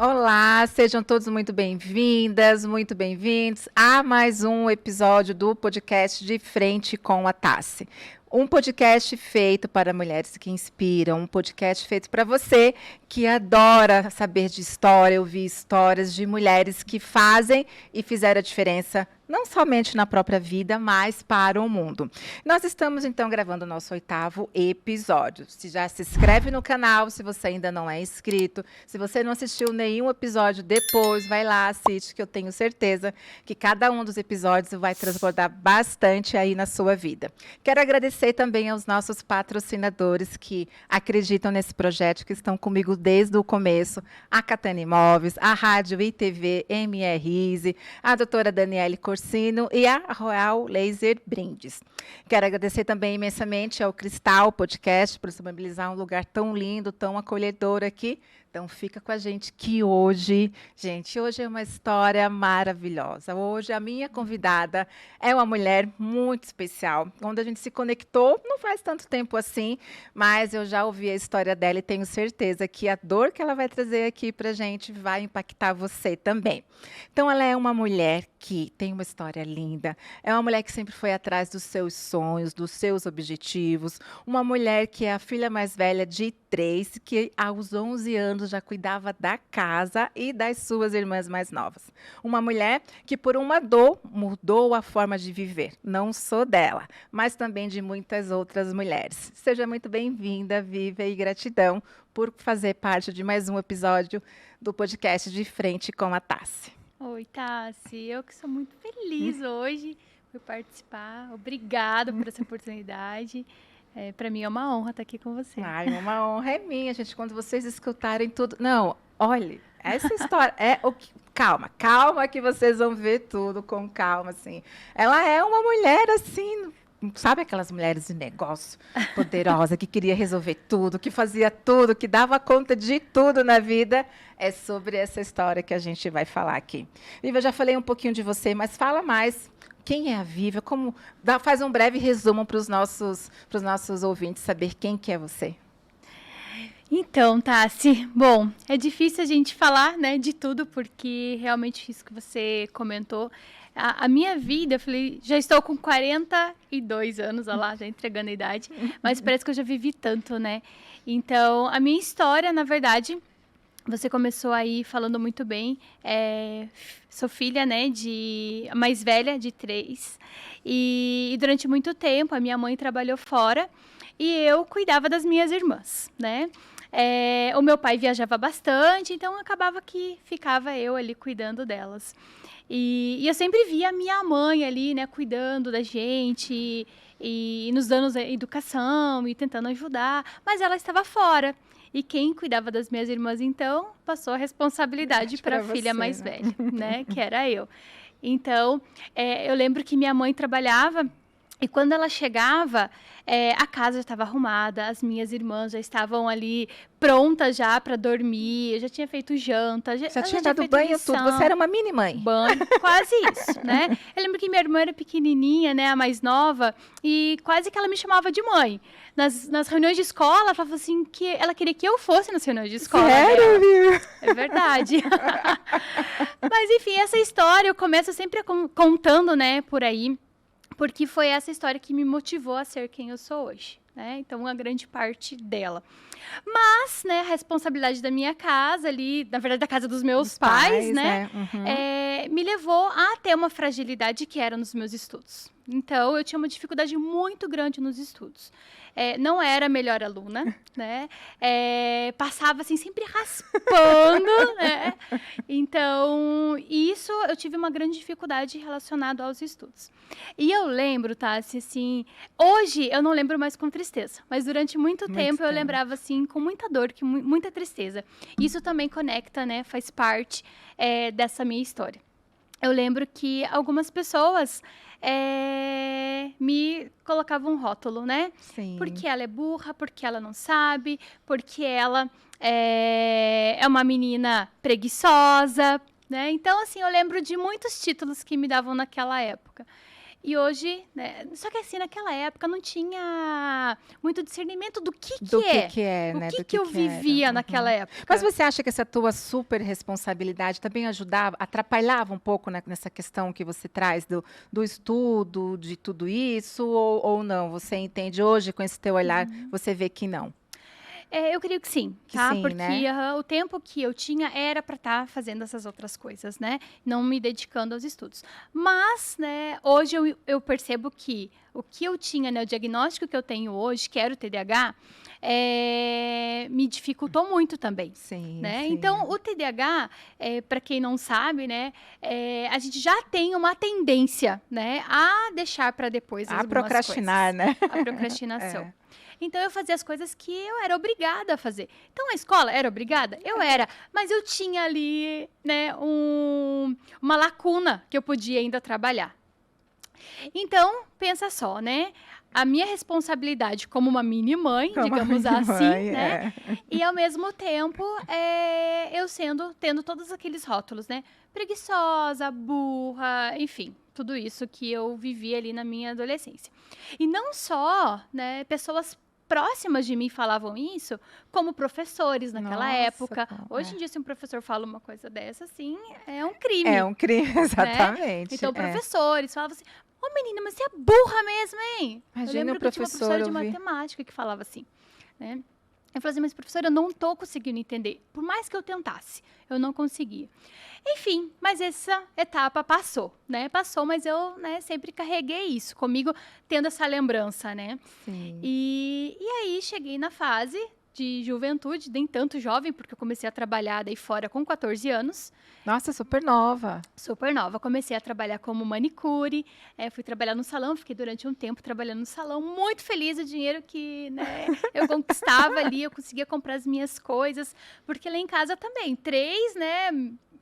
Olá, sejam todos muito bem-vindas, muito bem-vindos a mais um episódio do podcast De Frente com a Tassi. Um podcast feito para mulheres que inspiram, um podcast feito para você que adora saber de história, ouvir histórias de mulheres que fazem e fizeram a diferença, não somente na própria vida, mas para o mundo. Nós estamos, então, gravando o nosso 8º episódio. Se já se inscreve no canal, se você ainda não é inscrito, se você não assistiu nenhum episódio depois, vai lá, assiste, que eu tenho certeza que cada um dos episódios vai transbordar bastante aí na sua vida. Quero agradecer também aos nossos patrocinadores que acreditam nesse projeto, que estão comigo desde o começo, a Catana Imóveis, a Rádio ITV MRISE, a doutora Daniele Corsino e a Royal Laser Brindes. Quero agradecer também imensamente ao Cristal Podcast por disponibilizar um lugar tão lindo, tão acolhedor aqui. Então, fica com a gente que hoje é uma história maravilhosa. Hoje, a minha convidada é uma mulher muito especial, onde a gente se conectou, não faz tanto tempo assim, mas eu já ouvi a história dela e tenho certeza que a dor que ela vai trazer aqui para a gente vai impactar você também. Então, ela é uma mulher que tem uma história linda, é uma mulher que sempre foi atrás dos seus sonhos, dos seus objetivos, uma mulher que é a filha mais velha de 3, que aos 11 anos já cuidava da casa e das suas irmãs mais novas. Uma mulher que, por uma dor, mudou a forma de viver, não só dela, mas também de muitas outras mulheres. Seja muito bem-vinda, Viva, e gratidão por fazer parte de mais um episódio do podcast De Frente com a Tassi. Oi, Tassi. Eu que sou muito feliz hoje por participar. Obrigada por essa oportunidade. Para mim é uma honra estar aqui com você. Ai, uma honra é minha, gente, quando vocês escutarem tudo. Não, olhe, essa história é o que. Calma que vocês vão ver tudo com calma, assim. Ela é uma mulher assim, sabe aquelas mulheres de negócio poderosa que queria resolver tudo, que fazia tudo, que dava conta de tudo na vida? É sobre essa história que a gente vai falar aqui. Viva, eu já falei um pouquinho de você, mas fala mais. Quem é a Viva? Faz um breve resumo para os nossos ouvintes saber quem que é você. Então, Tassi, bom, é difícil a gente falar, né, de tudo, porque realmente isso que você comentou, a minha vida, eu falei, já estou com 42 anos, olha lá, já entregando a idade, mas parece que eu já vivi tanto, né? Então, a minha história, na verdade, você começou aí falando muito bem, sou filha, né, a mais velha de 3, e durante muito tempo a minha mãe trabalhou fora e eu cuidava das minhas irmãs, né? O meu pai viajava bastante, então acabava que ficava eu ali cuidando delas. E eu sempre via a minha mãe ali, né, cuidando da gente e nos dando educação e tentando ajudar, mas ela estava fora. E quem cuidava das minhas irmãs, então, passou a responsabilidade para a filha mais velha, né, que era eu. Então, eu lembro que minha mãe trabalhava e quando ela chegava, a casa já estava arrumada, as minhas irmãs já estavam ali prontas já para dormir, eu já tinha feito janta, Já tinha dado banho e tudo, você era uma mini mãe. Banho, quase isso, né? Eu lembro que minha irmã era pequenininha, né, a mais nova, e quase que ela me chamava de mãe. Nas reuniões de escola, ela falava assim que ela queria que eu fosse nas reuniões de escola. Sério, viu? É verdade. Mas enfim, essa história eu começo sempre contando, né, por aí, porque foi essa história que me motivou a ser quem eu sou hoje, né? Então, uma grande parte dela. Mas, né, a responsabilidade da minha casa ali, na verdade, da casa dos meus pais, né? Uhum. Me levou a ter uma fragilidade que era nos meus estudos. Então, eu tinha uma dificuldade muito grande nos estudos. Não era a melhor aluna, né? Passava, assim, sempre raspando, né? Então, isso eu tive uma grande dificuldade relacionada aos estudos. E eu lembro, assim, hoje eu não lembro mais com tristeza, mas durante muito tempo eu lembrava, assim, com muita dor, muita tristeza. Isso também conecta, né? Faz parte dessa minha história. Eu lembro que algumas pessoas me colocavam um rótulo, né? Sim. Porque ela é burra, porque ela não sabe, porque ela é uma menina preguiçosa, né? Então, assim, eu lembro de muitos títulos que me davam naquela época. E hoje, né, só que assim, naquela época não tinha muito discernimento do que é, o né? que eu vivia naquela época. Mas você acha que essa tua super responsabilidade também ajudava, atrapalhava um pouco nessa questão que você traz do estudo, de tudo isso, ou não? Você entende hoje, com esse teu olhar, você vê que não? Eu creio que sim, Que tá? sim, Porque né? o tempo que eu tinha era para estar fazendo essas outras coisas, né? Não me dedicando aos estudos. Mas, né, hoje eu percebo que o que eu tinha, né, o diagnóstico que eu tenho hoje, que era o TDAH, me dificultou muito também. Sim, Né? sim. Então, o TDAH, para quem não sabe, né, a gente já tem uma tendência, né, a deixar para depois A algumas procrastinar, coisas. né? A procrastinação. É. Então, eu fazia as coisas que eu era obrigada a fazer. Então, a escola era obrigada? Eu era. Mas eu tinha ali, né, uma lacuna que eu podia ainda trabalhar. Então, pensa só, né? A minha responsabilidade como uma mini mãe, Como a digamos minha assim, mãe, né? E ao mesmo tempo, eu tendo todos aqueles rótulos, né? Preguiçosa, burra, enfim, tudo isso que eu vivi ali na minha adolescência. E não só, né, pessoas próximas de mim falavam isso, como professores naquela Nossa, época. Hoje em dia, se um professor fala uma coisa dessa, assim, é um crime. É um crime, exatamente. Então, professores falavam assim: ô menina, mas você é burra mesmo, hein? Imagina Eu lembro o que eu tinha uma professora de ouvir. matemática que falava assim, né? Eu falei assim, mas professora, eu não tô conseguindo entender. Por mais que eu tentasse, eu não conseguia. Enfim, mas essa etapa passou, né? Passou, mas eu, né, sempre carreguei isso comigo, tendo essa lembrança, né? Sim. E aí cheguei na fase de juventude, nem tanto jovem, porque eu comecei a trabalhar daí fora com 14 anos. Nossa, super nova. Super nova. Comecei a trabalhar como manicure, fui trabalhar no salão, fiquei durante um tempo trabalhando no salão, muito feliz, o dinheiro que, né, eu conquistava ali, eu conseguia comprar as minhas coisas, porque lá em casa também, 3, né,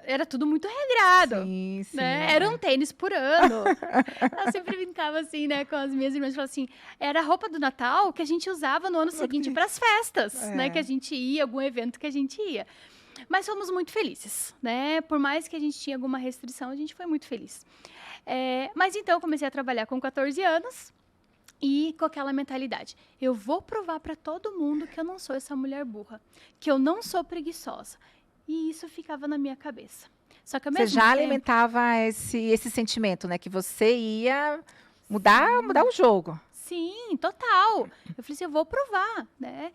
era tudo muito regrado. Sim, sim. Né? Era um tênis por ano. Eu sempre brincava assim, né, com as minhas irmãs, falava assim, era a roupa do Natal que a gente usava no ano seguinte para as festas, né, que a gente ia, algum evento que a gente ia. Mas fomos muito felizes, né? Por mais que a gente tinha alguma restrição, a gente foi muito feliz. Mas então, eu comecei a trabalhar com 14 anos e com aquela mentalidade. Eu vou provar para todo mundo que eu não sou essa mulher burra, que eu não sou preguiçosa. E isso ficava na minha cabeça. Só que ao mesmo Você já tempo, alimentava esse sentimento, né? Que você ia mudar o jogo. Sim, total. Eu falei assim, eu vou provar, né?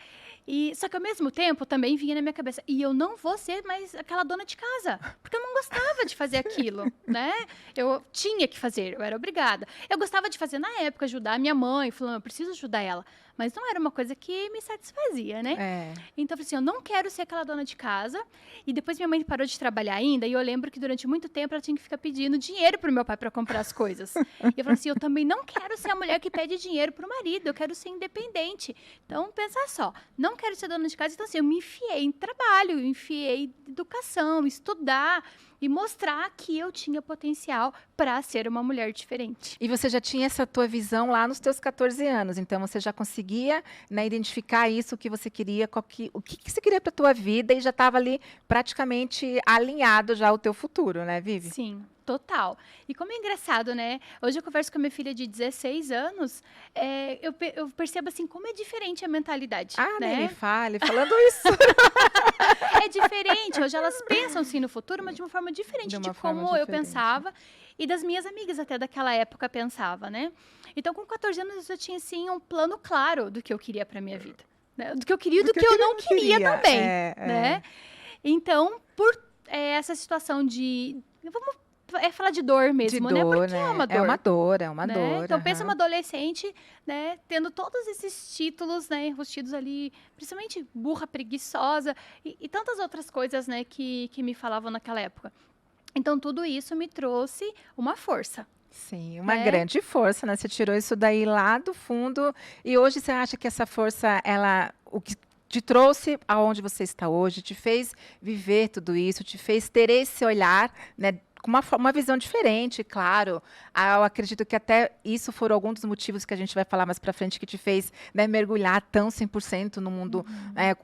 Só que ao mesmo tempo também vinha na minha cabeça, e eu não vou ser mais aquela dona de casa, porque eu não gostava de fazer aquilo, né? Eu tinha que fazer, eu era obrigada. Eu gostava de fazer na época, ajudar a minha mãe, falando, eu preciso ajudar ela. Mas não era uma coisa que me satisfazia, né? Então eu falei assim, eu não quero ser aquela dona de casa. E depois minha mãe parou de trabalhar ainda, e eu lembro que durante muito tempo ela tinha que ficar pedindo dinheiro pro meu pai para comprar as coisas. E eu falei assim, eu também não quero ser a mulher que pede dinheiro pro marido, eu quero ser independente. Então, pensa só, não quero ser dona de casa, então assim, eu me enfiei em trabalho, eu enfiei em educação, estudar e mostrar que eu tinha potencial para ser uma mulher diferente. E você já tinha essa tua visão lá nos teus 14 anos, então você já conseguia, né, identificar isso, o que você queria, o que você queria para a tua vida, e já estava ali praticamente alinhado já o teu futuro, né, Vivi? Sim, total. E como é engraçado, né? Hoje eu converso com a minha filha de 16 anos, eu percebo assim como é diferente a mentalidade. Ah, né? nem me fale, falando isso. É diferente. Hoje elas pensam sim no futuro, mas de uma forma diferente de como eu pensava e das minhas amigas até daquela época pensava, né? Então, com 14 anos, eu já tinha assim um plano claro do que eu queria para minha vida, né? Do que eu queria e do que eu não queria também, né? Então, por essa situação de vamos falar de dor mesmo, de dor, né? Porque né? é uma dor. É uma né? dor. Então, pensa uma adolescente, né? Tendo todos esses títulos, né? Enrustidos ali, principalmente burra, preguiçosa e tantas outras coisas, né? Que me falavam naquela época. Então, tudo isso me trouxe uma força. Sim, uma grande força, né? Você tirou isso daí lá do fundo e hoje você acha que essa força, o que te trouxe aonde você está hoje, te fez viver tudo isso, te fez ter esse olhar, né? com uma visão diferente, claro. Eu acredito que até isso foram alguns dos motivos que a gente vai falar mais para frente que te fez, né, mergulhar tão 100% no mundo,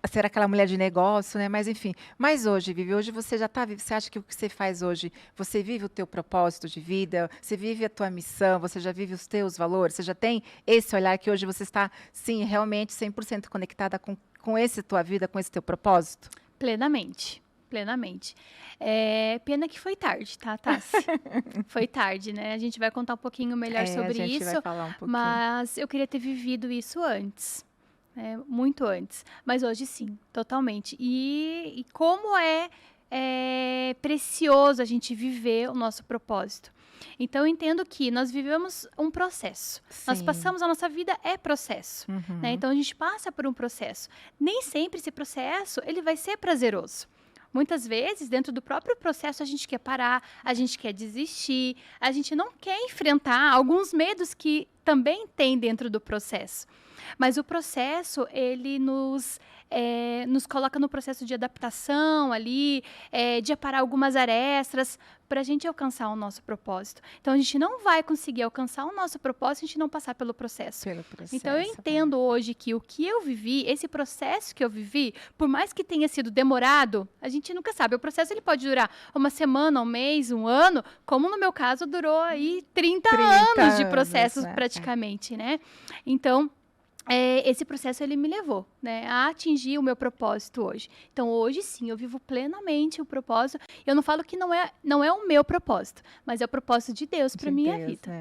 ser aquela mulher de negócio, né? Mas enfim, mas hoje, Vivi, hoje você já está vivo. Você acha que o que você faz hoje, você vive o teu propósito de vida, você vive a tua missão, você já vive os teus valores, você já tem esse olhar que hoje você está, sim, realmente 100% conectada com esse tua vida, com esse teu propósito? Plenamente, plenamente. Pena que foi tarde, tá, Tassi? Foi tarde, né? A gente vai contar um pouquinho melhor sobre a gente isso, vai falar um pouquinho. mas eu queria ter vivido isso antes, né? Muito antes. Mas hoje sim, totalmente. E como é precioso a gente viver o nosso propósito. Então, eu entendo que nós vivemos um processo. Nós Sim. passamos, a nossa vida é processo. Né? Então, a gente passa por um processo. Nem sempre esse processo ele vai ser prazeroso. Muitas vezes, dentro do próprio processo, a gente quer parar, a gente quer desistir, a gente não quer enfrentar alguns medos que também tem dentro do processo. Mas o processo, ele nos coloca no processo de adaptação ali, de aparar algumas arestas para a gente alcançar o nosso propósito. Então, a gente não vai conseguir alcançar o nosso propósito se a gente não passar pelo processo. Então, eu entendo hoje que o que eu vivi, esse processo que eu vivi, por mais que tenha sido demorado, a gente nunca sabe. O processo ele pode durar uma semana, um mês, um ano, como no meu caso durou aí 30 anos de processo, né? praticamente, né? Então, esse processo ele me levou, né, a atingir o meu propósito hoje. Então, hoje sim, eu vivo plenamente o propósito. Eu não falo que não é o meu propósito, mas é o propósito de Deus para minha vida.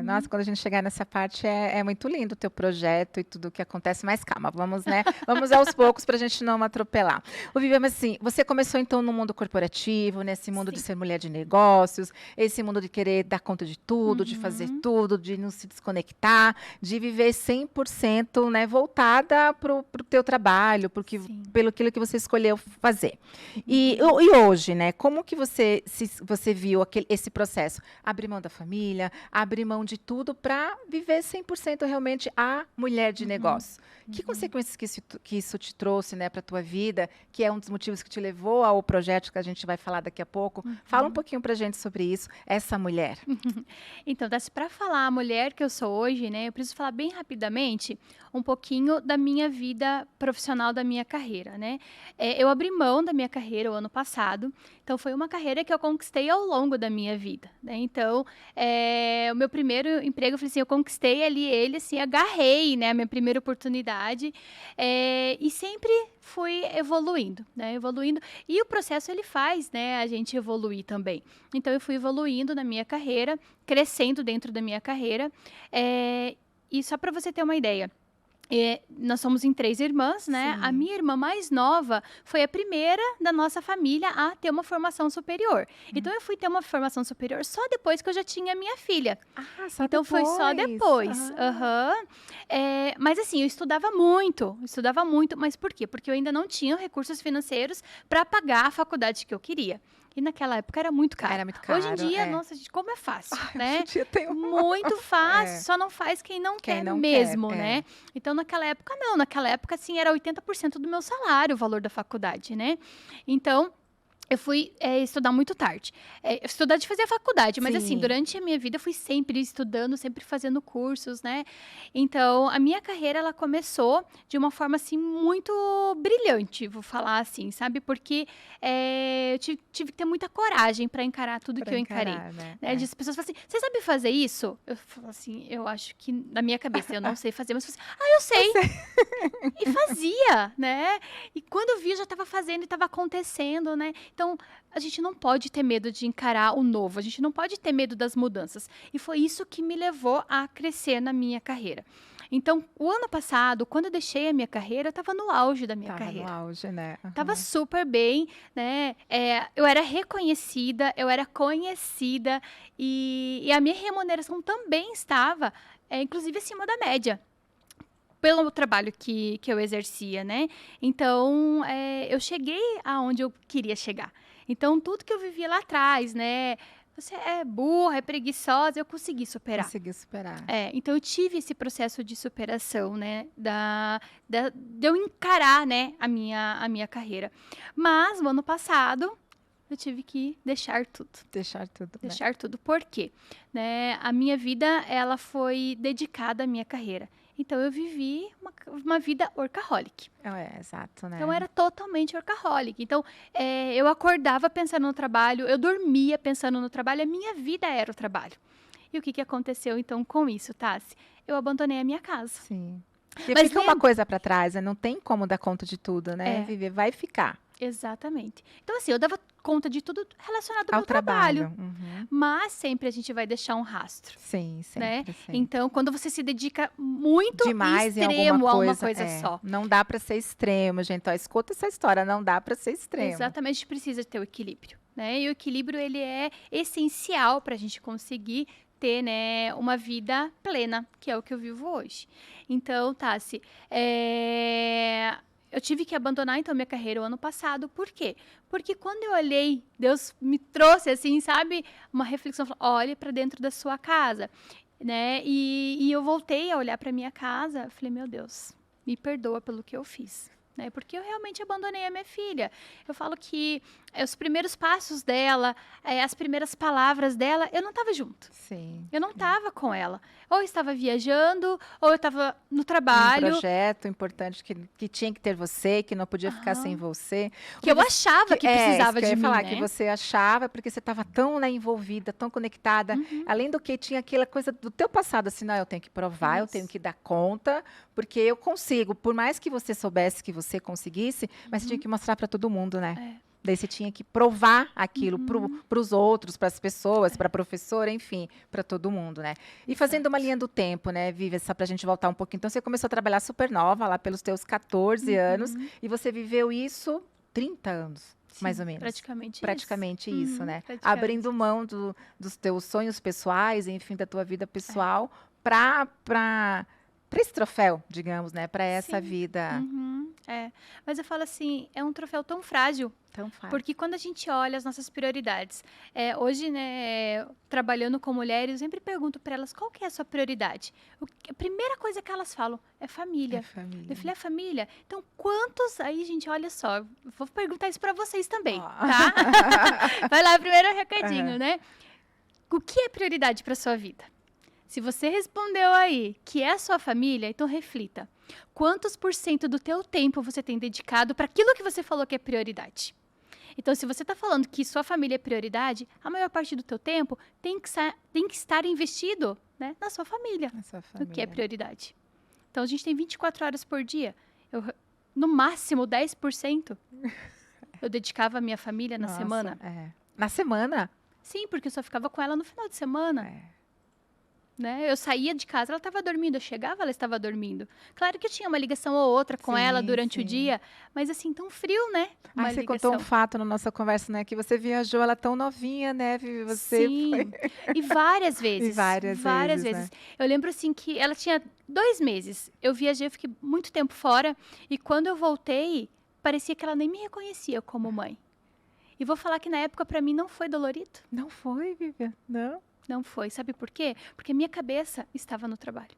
Nossa, quando a gente chegar nessa parte, é muito lindo o teu projeto e tudo o que acontece. Mas calma, vamos, né? Vamos aos poucos para a gente não atropelar. Viviane, mas assim, você começou então no mundo corporativo, nesse mundo de ser mulher de negócios, esse mundo de querer dar conta de tudo, de fazer tudo, de não se desconectar, de viver 100%, né, voltada para o teu trabalho, pelo aquilo que você escolheu fazer. E hoje, né, como que você viu esse processo? Abrir mão da família, abrir mão de tudo para viver 100% realmente a mulher de negócio. Que consequências que isso te trouxe, né, para a tua vida, que é um dos motivos que te levou ao projeto que a gente vai falar daqui a pouco? Fala um pouquinho para a gente sobre isso, essa mulher. Então, para falar a mulher que eu sou hoje, né, eu preciso falar bem rapidamente um pouquinho da minha vida profissional, da minha carreira, né? Eu abri mão da minha carreira o ano passado, então foi uma carreira que eu conquistei ao longo da minha vida, né? Então, o meu primeiro emprego, eu falei assim, eu conquistei ali ele, assim, agarrei, né, a minha primeira oportunidade, e sempre fui evoluindo, né? Evoluindo. E o processo, ele faz, né, a gente evoluir também. Então, eu fui evoluindo na minha carreira, crescendo dentro da minha carreira. E só para você ter uma ideia, nós somos em 3 irmãs, né? Sim. A minha irmã mais nova foi a primeira da nossa família a ter uma formação superior. Então, eu fui ter uma formação superior só depois que eu já tinha a minha filha. Só então, depois. foi só depois. Mas assim, eu estudava muito, mas por quê? Porque eu ainda não tinha recursos financeiros para pagar a faculdade que eu queria. E naquela época era muito caro. Era muito caro. Hoje em dia, nossa, gente, como é fácil, né? Hoje em dia tem muito fácil, só não faz quem não quer mesmo, né? Então, naquela época, não. Naquela época, assim, era 80% do meu salário o valor da faculdade, né? Então, eu fui estudar muito tarde. Estudar de fazer a faculdade, mas assim, durante a minha vida eu fui sempre estudando, sempre fazendo cursos, né? Então, a minha carreira, ela começou de uma forma, assim, muito brilhante, vou falar assim, sabe? Porque eu tive que ter muita coragem para encarar tudo que eu encarei. Né? As pessoas falam assim, você sabe fazer isso? Eu falo assim, eu acho que, na minha cabeça, eu não sei fazer, mas eu falo assim, eu sei! E fazia, né? E quando eu vi, eu já estava fazendo e estava acontecendo, né? Então, a gente não pode ter medo de encarar o novo, a gente não pode ter medo das mudanças. E foi isso que me levou a crescer na minha carreira. Então, o ano passado, quando eu deixei a minha carreira, eu estava no auge da minha carreira. Tava no auge, né? Tava super bem, né? Eu era reconhecida, eu era conhecida e a minha remuneração também estava, inclusive, acima da média. Pelo trabalho que eu exercia, né? Então, eu cheguei aonde eu queria chegar. Então, tudo que eu vivia lá atrás, né? Você é burra, é preguiçosa, eu consegui superar. Consegui superar. Então, eu tive esse processo de superação, né? De eu encarar, né, a minha carreira. Mas, no ano passado, eu tive que deixar tudo. Deixar tudo, né? Deixar tudo. Por quê? Né? A minha vida, ela foi dedicada à minha carreira. Então, eu vivi uma vida workaholic. Exato, né? Então, eu era totalmente workaholic. Então, eu acordava pensando no trabalho, eu dormia pensando no trabalho, a minha vida era o trabalho. E o que aconteceu, então, com isso, Tassi? Eu abandonei a minha casa. Sim. E Mas fica uma coisa para trás, né? Não tem como dar conta de tudo, né, Vivi? Vai ficar. Exatamente. Então, assim, eu dava conta de tudo relacionado ao Ao meu trabalho. Uhum. Mas sempre a gente vai deixar um rastro. Sim, Né? sempre. Então, quando você se dedica muito demais extremo em alguma a uma coisa só. Não dá para ser extremo, gente. Ó, escuta essa história, não dá para ser extremo. Exatamente, a gente precisa ter o equilíbrio. Né? E o equilíbrio, ele é essencial para a gente conseguir ter, né, uma vida plena, que é o que eu vivo hoje. Então, Tassi, eu tive que abandonar, então, minha carreira o ano passado. Por quê? Porque quando eu olhei, Deus me trouxe, assim, sabe, uma reflexão, falou, olhe para dentro da sua casa, né? E eu voltei a olhar para minha casa, falei, meu Deus, me perdoa pelo que eu fiz. Né? Porque eu realmente abandonei a minha filha. Eu falo que os primeiros passos dela, as primeiras palavras dela, eu não estava junto. Sim. Eu não estava com ela. Ou eu estava viajando, ou eu estava no trabalho. Um projeto importante que tinha que ter você, que não podia ficar sem você. Que eu achava que precisava de mim, falar, né? que você achava, porque você estava tão, né, envolvida, tão conectada. Além do que tinha aquela coisa do teu passado, assim, não, eu tenho que provar, eu tenho que dar conta, porque eu consigo. Por mais que você soubesse que você conseguisse, mas você tinha que mostrar para todo mundo, né? Daí você tinha que provar aquilo para os outros, para as pessoas, para a professora, enfim, para todo mundo, né? E fazendo uma linha do tempo, né, Vivi, só para a gente voltar um pouquinho. Então, você começou a trabalhar super nova, lá pelos teus 14 anos, e você viveu isso 30 anos, sim, mais ou menos. Praticamente isso, né? Abrindo mão dos teus sonhos pessoais, enfim, da tua vida pessoal, para esse troféu, digamos, né? Para essa vida. Mas eu falo assim, é um troféu tão frágil. Tão fácil. Porque quando a gente olha as nossas prioridades, hoje, né, trabalhando com mulheres, eu sempre pergunto para elas qual que é a sua prioridade. A primeira coisa que elas falam é família. Eu falei, família? Então, quantos... Aí, gente, olha só, vou perguntar isso para vocês também, tá? Vai lá, primeiro recadinho, né? O que é prioridade para sua vida? Se você respondeu aí que é a sua família, então reflita. Quantos % do teu tempo você tem dedicado para aquilo que você falou que é prioridade? Então, se você está falando que sua família é prioridade, a maior parte do teu tempo tem que estar investido, né, na sua família, no que é prioridade. Então, a gente tem 24 horas por dia. No máximo, 10% eu dedicava à minha família na semana. Na semana? Sim, porque eu só ficava com ela no final de semana. Né? Eu saía de casa, ela estava dormindo. Eu chegava, ela estava dormindo. Claro que eu tinha uma ligação ou outra com ela durante o dia, mas assim, tão frio, né? Você contou um fato na nossa conversa, né? Que você viajou, ela tão novinha, né? Você Sim, e várias vezes. Várias vezes. Né? Eu lembro assim que ela tinha 2 meses. Eu viajei, eu fiquei muito tempo fora. E quando eu voltei, parecia que ela nem me reconhecia como mãe. E vou falar que na época, para mim, não foi dolorido. Não foi, Vivian? Não? Não foi. Sabe por quê? Porque minha cabeça estava no trabalho.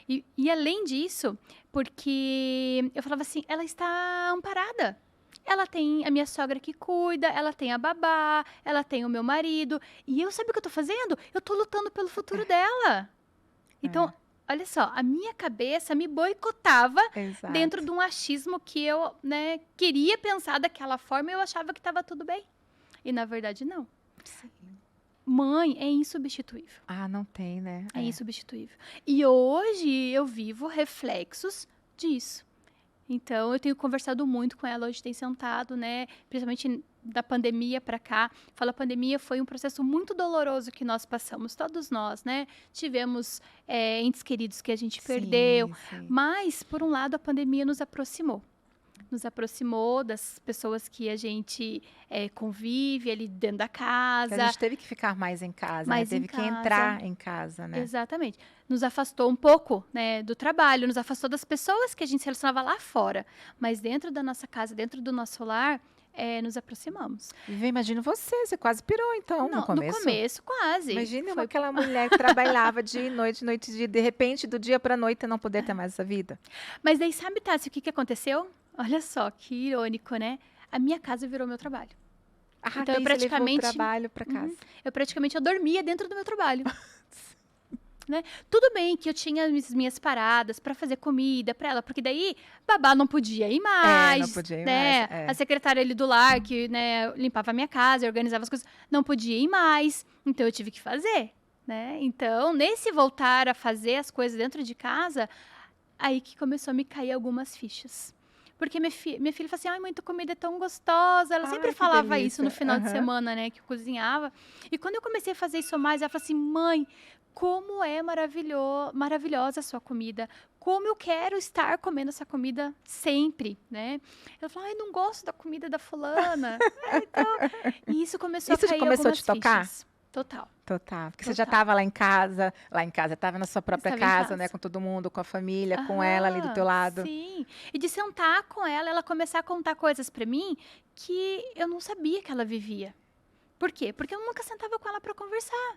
E além disso, porque eu falava assim, ela está amparada. Ela tem a minha sogra que cuida, ela tem a babá, ela tem o meu marido. E eu, sabe o que eu tô fazendo? Eu tô lutando pelo futuro dela. Então, olha só, a minha cabeça me boicotava dentro de um achismo que eu, né, queria pensar daquela forma e eu achava que estava tudo bem. E, na verdade, não. Sim. Mãe é insubstituível. Não tem, né? É insubstituível. E hoje eu vivo reflexos disso. Então, eu tenho conversado muito com ela, hoje tem sentado, né? Principalmente da pandemia para cá. A pandemia foi um processo muito doloroso que nós passamos, todos nós, né? Tivemos entes queridos que a gente perdeu. Mas, por um lado, a pandemia nos aproximou. Nos aproximou das pessoas que a gente convive ali dentro da casa. A gente teve que ficar mais em casa, né? Teve que entrar em casa, né? Exatamente. Nos afastou um pouco, né, do trabalho, nos afastou das pessoas que a gente se relacionava lá fora. Mas dentro da nossa casa, dentro do nosso lar, nos aproximamos. Imagino você quase pirou, então, no começo. No começo, quase. Imagina aquela mulher que trabalhava dia e noite, noite e dia, de repente, do dia para a noite, não poder ter mais essa vida. Mas daí, sabe, Tassi, o que aconteceu? Olha só, que irônico, né? A minha casa virou meu trabalho. Ah, Então, daí você levou o trabalho para casa. eu dormia dentro do meu trabalho. Né? Tudo bem que eu tinha as minhas paradas para fazer comida para ela, porque daí babá não podia ir mais, não podia ir né? mais, A secretária ali do lar, que, né, limpava a minha casa, organizava as coisas, não podia ir mais, então eu tive que fazer, né? Então, nesse voltar a fazer as coisas dentro de casa, aí que começou a me cair algumas fichas. Porque minha filha fala assim, ai, muita comida é tão gostosa. Ela sempre Ai, que falava isso no delícia. final de semana, né? Que eu cozinhava. E quando eu comecei a fazer isso mais, ela falou assim, mãe, como é maravilhosa a sua comida. Como eu quero estar comendo essa comida sempre, né? Ela falou, ai, não gosto da comida da fulana. E isso começou Isso a cair começou a algumas te tocar? fichas. Total. Total. Porque você já estava lá em casa, estava na sua própria Estava em casa, casa. né? Com todo mundo, com a família, com ela ali do teu lado. Sim. E de sentar com ela começar a contar coisas pra mim que eu não sabia que ela vivia. Por quê? Porque eu nunca sentava com ela pra conversar.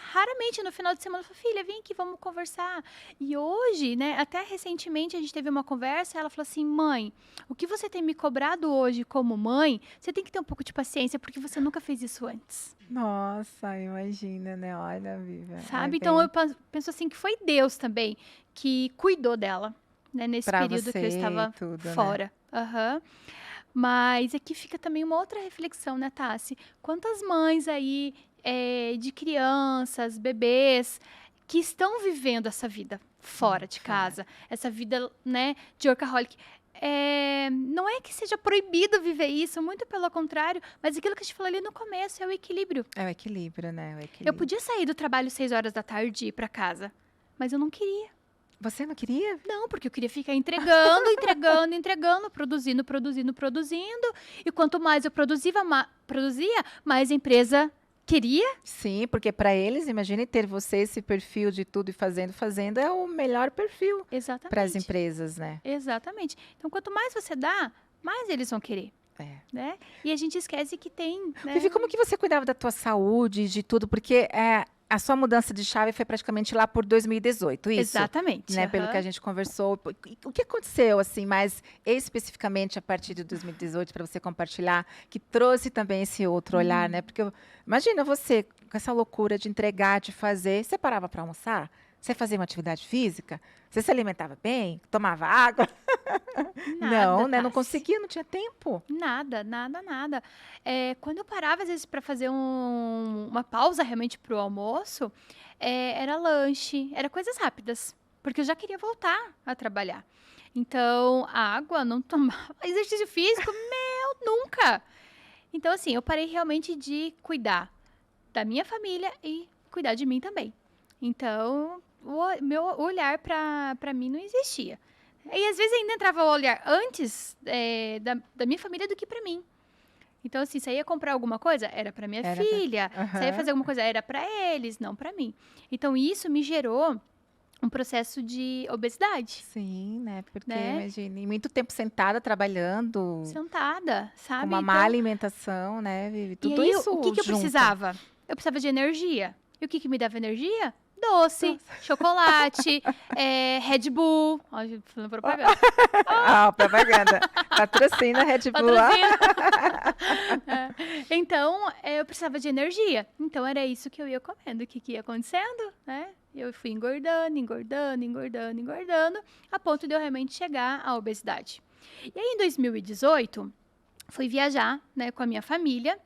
Raramente no final de semana eu falei, filha, vem aqui, vamos conversar. E hoje, né, até recentemente a gente teve uma conversa, ela falou assim, mãe, o que você tem me cobrado hoje como mãe, você tem que ter um pouco de paciência, porque você nunca fez isso antes. Nossa, imagina, né? Olha, Vivian. Sabe? Então eu penso assim que foi Deus também que cuidou dela, né, nesse Pra período que eu você estava e tudo, né? fora. Aham. Mas aqui fica também uma outra reflexão, né, Tassi? Quantas mães aí de crianças, bebês, que estão vivendo essa vida fora de casa, essa vida, né, de workaholic. Não é que seja proibido viver isso, muito pelo contrário, mas aquilo que a gente falou ali no começo é o equilíbrio. É o equilíbrio, né? O Eu equilíbrio. podia sair do trabalho 6 horas da tarde e ir para casa, mas eu não queria. Você não queria? Não, porque eu queria ficar entregando, produzindo. E quanto mais eu produzia, mais a empresa queria. Sim, porque para eles, imagine ter você esse perfil de tudo e fazendo é o melhor perfil Exatamente. para as empresas, né? Exatamente. Então, quanto mais você dá, mais eles vão querer. Né? E a gente esquece que tem. Né? Vivi, como que você cuidava da tua saúde, de tudo? Porque a sua mudança de chave foi praticamente lá por 2018, isso? Exatamente. Né? Pelo que a gente conversou. O que aconteceu, assim, mais especificamente a partir de 2018, para você compartilhar, que trouxe também esse outro olhar, né? Porque imagina você, com essa loucura de entregar, de fazer, você parava para almoçar? Você fazia uma atividade física? Você se alimentava bem? Tomava água? Nada, não, né? Não Tassi. conseguia, não tinha tempo. Nada. Quando eu parava, às vezes, para fazer uma pausa realmente para o almoço, era lanche, era coisas rápidas, porque eu já queria voltar a trabalhar. Então, água, não tomava. Exercício físico, nunca. Então, assim, eu parei realmente de cuidar da minha família e cuidar de mim também. Então, o meu olhar para mim não existia. E às vezes ainda entrava o olhar antes da minha família do que para mim. Então, assim, se eu ia comprar alguma coisa, era para minha filha. Se eu ia fazer alguma coisa, era para eles, não para mim. Então, isso me gerou um processo de obesidade. Sim, né? Porque, né? imagine, muito tempo sentada, trabalhando. Sentada, sabe? Com uma má alimentação, né, Vivi? Tudo e aí, isso o que eu junto. precisava? Eu precisava de energia. E o que me dava energia? Doce, chocolate, Red Bull. Ó, falando propaganda. Propaganda. Patrocina Red Bull. Então, eu precisava de energia. Então, era isso que eu ia comendo. O que ia acontecendo, né? Eu fui engordando, a ponto de eu realmente chegar à obesidade. E aí, em 2018, fui viajar, né, com a minha família.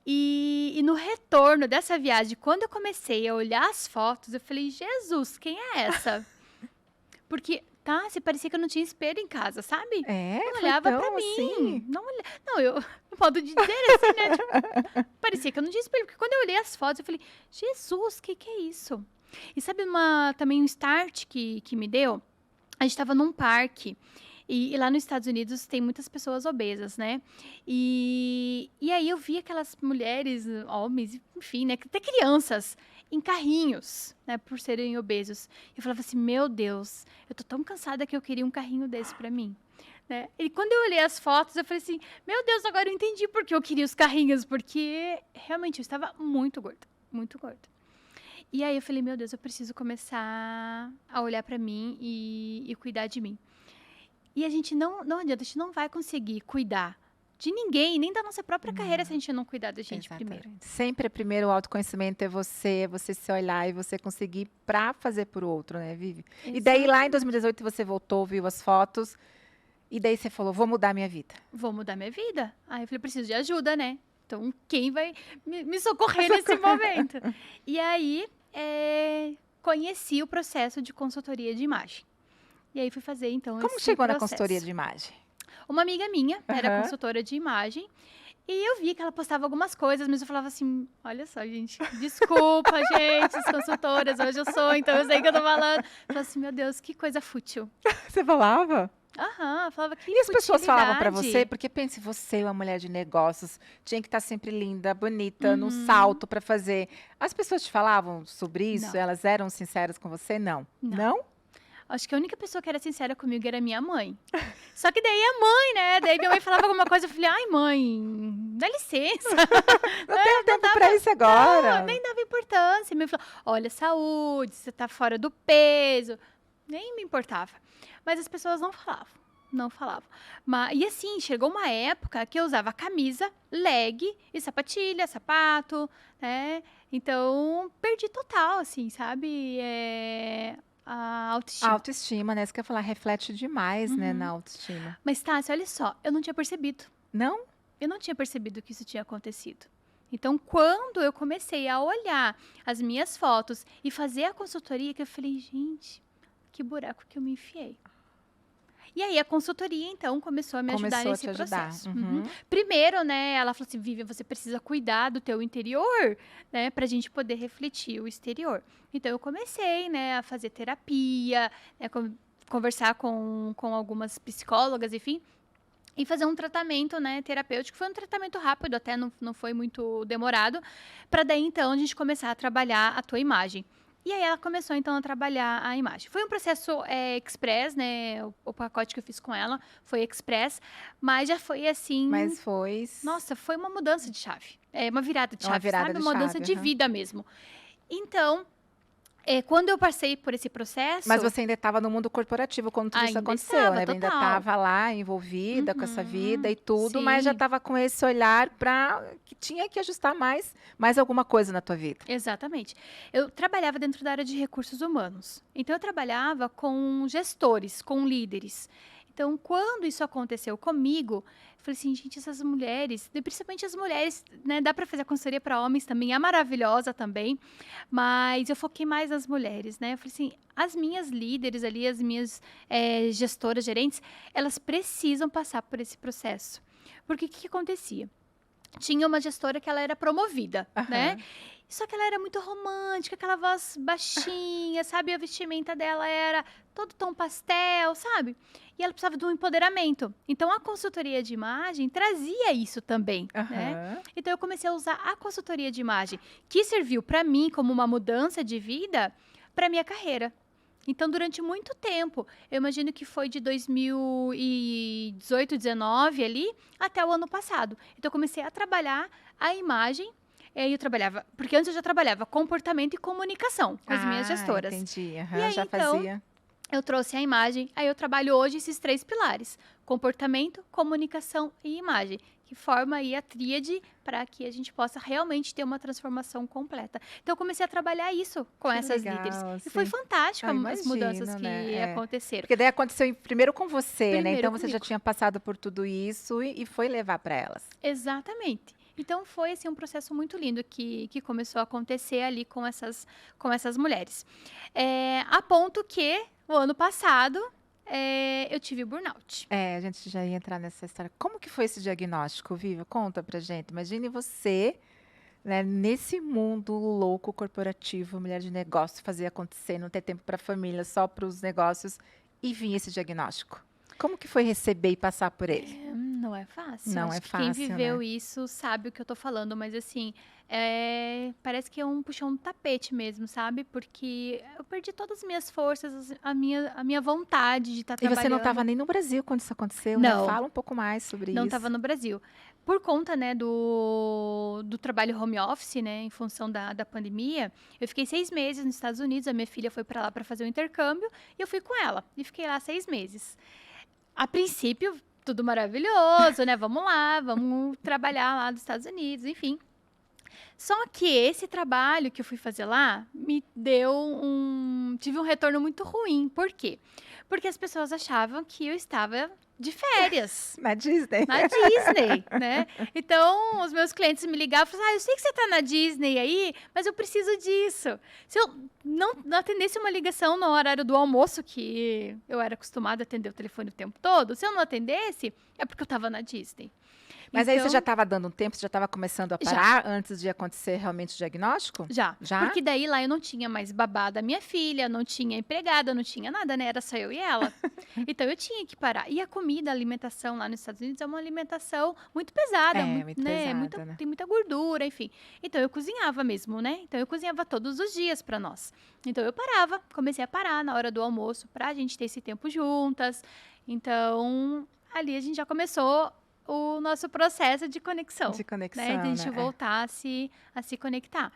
E no retorno dessa viagem, quando eu comecei a olhar as fotos, eu falei, Jesus, quem é essa? Porque, se parecia que eu não tinha espelho em casa, sabe? Não olhava pra mim. Assim? Não, eu modo de dizer assim, né? Tipo, parecia que eu não tinha espelho. Porque quando eu olhei as fotos, eu falei, Jesus, que é isso? E sabe também um start que me deu? A gente estava num parque. E lá nos Estados Unidos tem muitas pessoas obesas, né? E aí eu vi aquelas mulheres, homens, enfim, né? Até crianças, em carrinhos, né? Por serem obesos. Eu falava assim, meu Deus, eu tô tão cansada que eu queria um carrinho desse pra mim. Né? E quando eu olhei as fotos, eu falei assim, meu Deus, agora eu entendi por que eu queria os carrinhos. Porque realmente eu estava muito gorda, muito gorda. E aí eu falei, meu Deus, eu preciso começar a olhar pra mim e cuidar de mim. E a gente não adianta, a gente não vai conseguir cuidar de ninguém, nem da nossa própria carreira se a gente não cuidar da gente primeiro. Exatamente. Sempre primeiro o autoconhecimento é você se olhar e você conseguir pra fazer por outro, né, Vivi? E daí lá em 2018 você voltou, viu as fotos, e daí você falou, vou mudar minha vida. Vou mudar minha vida. Aí eu falei, preciso de ajuda, né? Então, quem vai me socorrer nesse momento? E aí, conheci o processo de consultoria de imagem. E aí, fui fazer, então, Como esse chegou na processo. consultoria de imagem? Uma amiga minha era Aham. consultora de imagem. E eu vi que ela postava algumas coisas, mas eu falava assim, olha só, gente, desculpa, gente, as consultoras, hoje eu sou, então eu sei o que eu tô falando. Eu falava assim, meu Deus, que coisa fútil. Você falava? Aham, eu falava que E as pessoas falavam pra futilidade. você, porque pense, você é uma mulher de negócios, tinha que estar sempre linda, bonita, no salto pra fazer. As pessoas te falavam sobre isso? Não. Elas eram sinceras com você? Não. Não. Acho que a única pessoa que era sincera comigo era minha mãe. Só que daí a mãe, né? Daí minha mãe falava alguma coisa, eu falei, ai mãe, dá licença. Não tenho tempo pra isso agora. Não, nem dava importância. Minha mãe falou, olha, saúde, você tá fora do peso. Nem me importava. Mas as pessoas não falavam. Não falavam. E assim, chegou uma época que eu usava camisa, leg e sapatilha, sapato, né? Então, perdi total, assim, sabe? A A autoestima. autoestima, né? Isso que eu ia falar, reflete demais, né, Uhum. na autoestima. Mas, Tássia, olha só, eu não tinha percebido. Não? Eu não tinha percebido que isso tinha acontecido. Então, quando eu comecei a olhar as minhas fotos e fazer a consultoria, que eu falei, gente, que buraco que eu me enfiei. E aí, a consultoria, então, começou a me ajudar Começou a nesse te ajudar. processo. Uhum. Primeiro, né, ela falou assim, Vivian, você precisa cuidar do teu interior, né, pra gente poder refletir o exterior. Então, eu comecei, né, a fazer terapia, né, conversar com algumas psicólogas, enfim, e fazer um tratamento, né, terapêutico. Foi um tratamento rápido, até não foi muito demorado, para daí, então, a gente começar a trabalhar a tua imagem. E aí ela começou, então, a trabalhar a imagem. Foi um processo express, né, o pacote que eu fiz com ela foi express, mas já foi assim... Mas foi. Nossa, foi uma mudança de chave. Uma virada de Uma chave, virada sabe? de Uma mudança chave, de aham. vida mesmo. Então, quando eu passei por esse processo... Mas você ainda estava no mundo corporativo quando tudo isso Ainda aconteceu, estava, né? Ainda total. estava lá envolvida com essa vida e tudo, sim. mas já estava com esse olhar para que tinha que ajustar mais alguma coisa na tua vida. Exatamente. Eu trabalhava dentro da área de recursos humanos. Então, eu trabalhava com gestores, com líderes. Então, quando isso aconteceu comigo, eu falei assim, gente, essas mulheres, e principalmente as mulheres, né, dá para fazer a consultoria para homens também, é maravilhosa também, mas eu foquei mais nas mulheres, né? Eu falei assim, as minhas líderes ali, as minhas gestoras, gerentes, elas precisam passar por esse processo. Porque o que acontecia? Tinha uma gestora que ela era promovida, né? Só que ela era muito romântica, aquela voz baixinha, sabe? A vestimenta dela era todo tom pastel, sabe? E ela precisava de um empoderamento. Então, a consultoria de imagem trazia isso também, né? Aham. Então, eu comecei a usar a consultoria de imagem, que serviu para mim como uma mudança de vida para minha carreira. Então, durante muito tempo, eu imagino que foi de 2018, 19 ali, até o ano passado. Então, eu comecei a trabalhar a imagem. Eu trabalhava, porque antes eu já trabalhava comportamento e comunicação com as minhas gestoras. Entendi. E Aham, aí, já então, fazia. Eu trouxe a imagem, aí eu trabalho hoje esses 3 pilares: comportamento, comunicação e imagem, que forma aí a tríade para que a gente possa realmente ter uma transformação completa. Então, eu comecei a trabalhar isso com Que essas legal, líderes. E foi sim. fantástico as mudanças Imagino, que né? aconteceram. Porque daí aconteceu primeiro com você, né? Primeiro Então você já comigo. tinha passado por tudo isso e foi levar para elas. Exatamente. Então, foi assim, um processo muito lindo que começou a acontecer ali com essas mulheres. A ponto que, o ano passado, eu tive burnout. A gente já ia entrar nessa história. Como que foi esse diagnóstico, Viva? Conta pra gente. Imagine você, né, nesse mundo louco corporativo, mulher de negócio, fazer acontecer, não ter tempo para a família, só para os negócios, e vinha esse diagnóstico. Como que foi receber e passar por ele? Não é fácil. Não Acho é que quem fácil, viveu né? isso sabe o que eu tô falando, mas assim, parece que é um puxão do tapete mesmo, sabe? Porque eu perdi todas as minhas forças, a minha vontade de estar E você não trabalhando. estava nem no Brasil quando isso aconteceu, né? Não. Fala um pouco mais sobre Não isso. estava no Brasil. Por conta, né, do trabalho home office, né, em função da pandemia, eu fiquei 6 meses nos Estados Unidos, a minha filha foi para lá para fazer o intercâmbio, e eu fui com ela, e fiquei lá 6 meses. A princípio, tudo maravilhoso, né? Vamos lá, vamos trabalhar lá nos Estados Unidos, enfim. Só que esse trabalho que eu fui fazer lá me deu tive um retorno muito ruim. Por quê? Porque as pessoas achavam que eu estava de férias. Na Disney. Na Disney, né? Então, os meus clientes me ligavam e falavam, eu sei que você tá na Disney aí, mas eu preciso disso. Se eu não atendesse uma ligação no horário do almoço, que eu era acostumada a atender o telefone o tempo todo, se eu não atendesse, é porque eu tava na Disney. Mas aí você Então, já estava dando um tempo, você já estava começando a parar antes de acontecer realmente o diagnóstico? Já. Já? Porque daí lá eu não tinha mais babá da minha filha, não tinha empregada, não tinha nada, né? Era só eu e ela. Então eu tinha que parar. E a comida, a alimentação lá nos Estados Unidos é uma alimentação muito pesada, muito né? pesada, né? Tem muita gordura, enfim. Então eu cozinhava mesmo, né? Então eu cozinhava todos os dias para nós. Então eu parava, comecei a parar na hora do almoço pra gente ter esse tempo juntas. Então ali a gente já começou o nosso processo de conexão. De conexão, né? De a gente né? voltar a se conectar.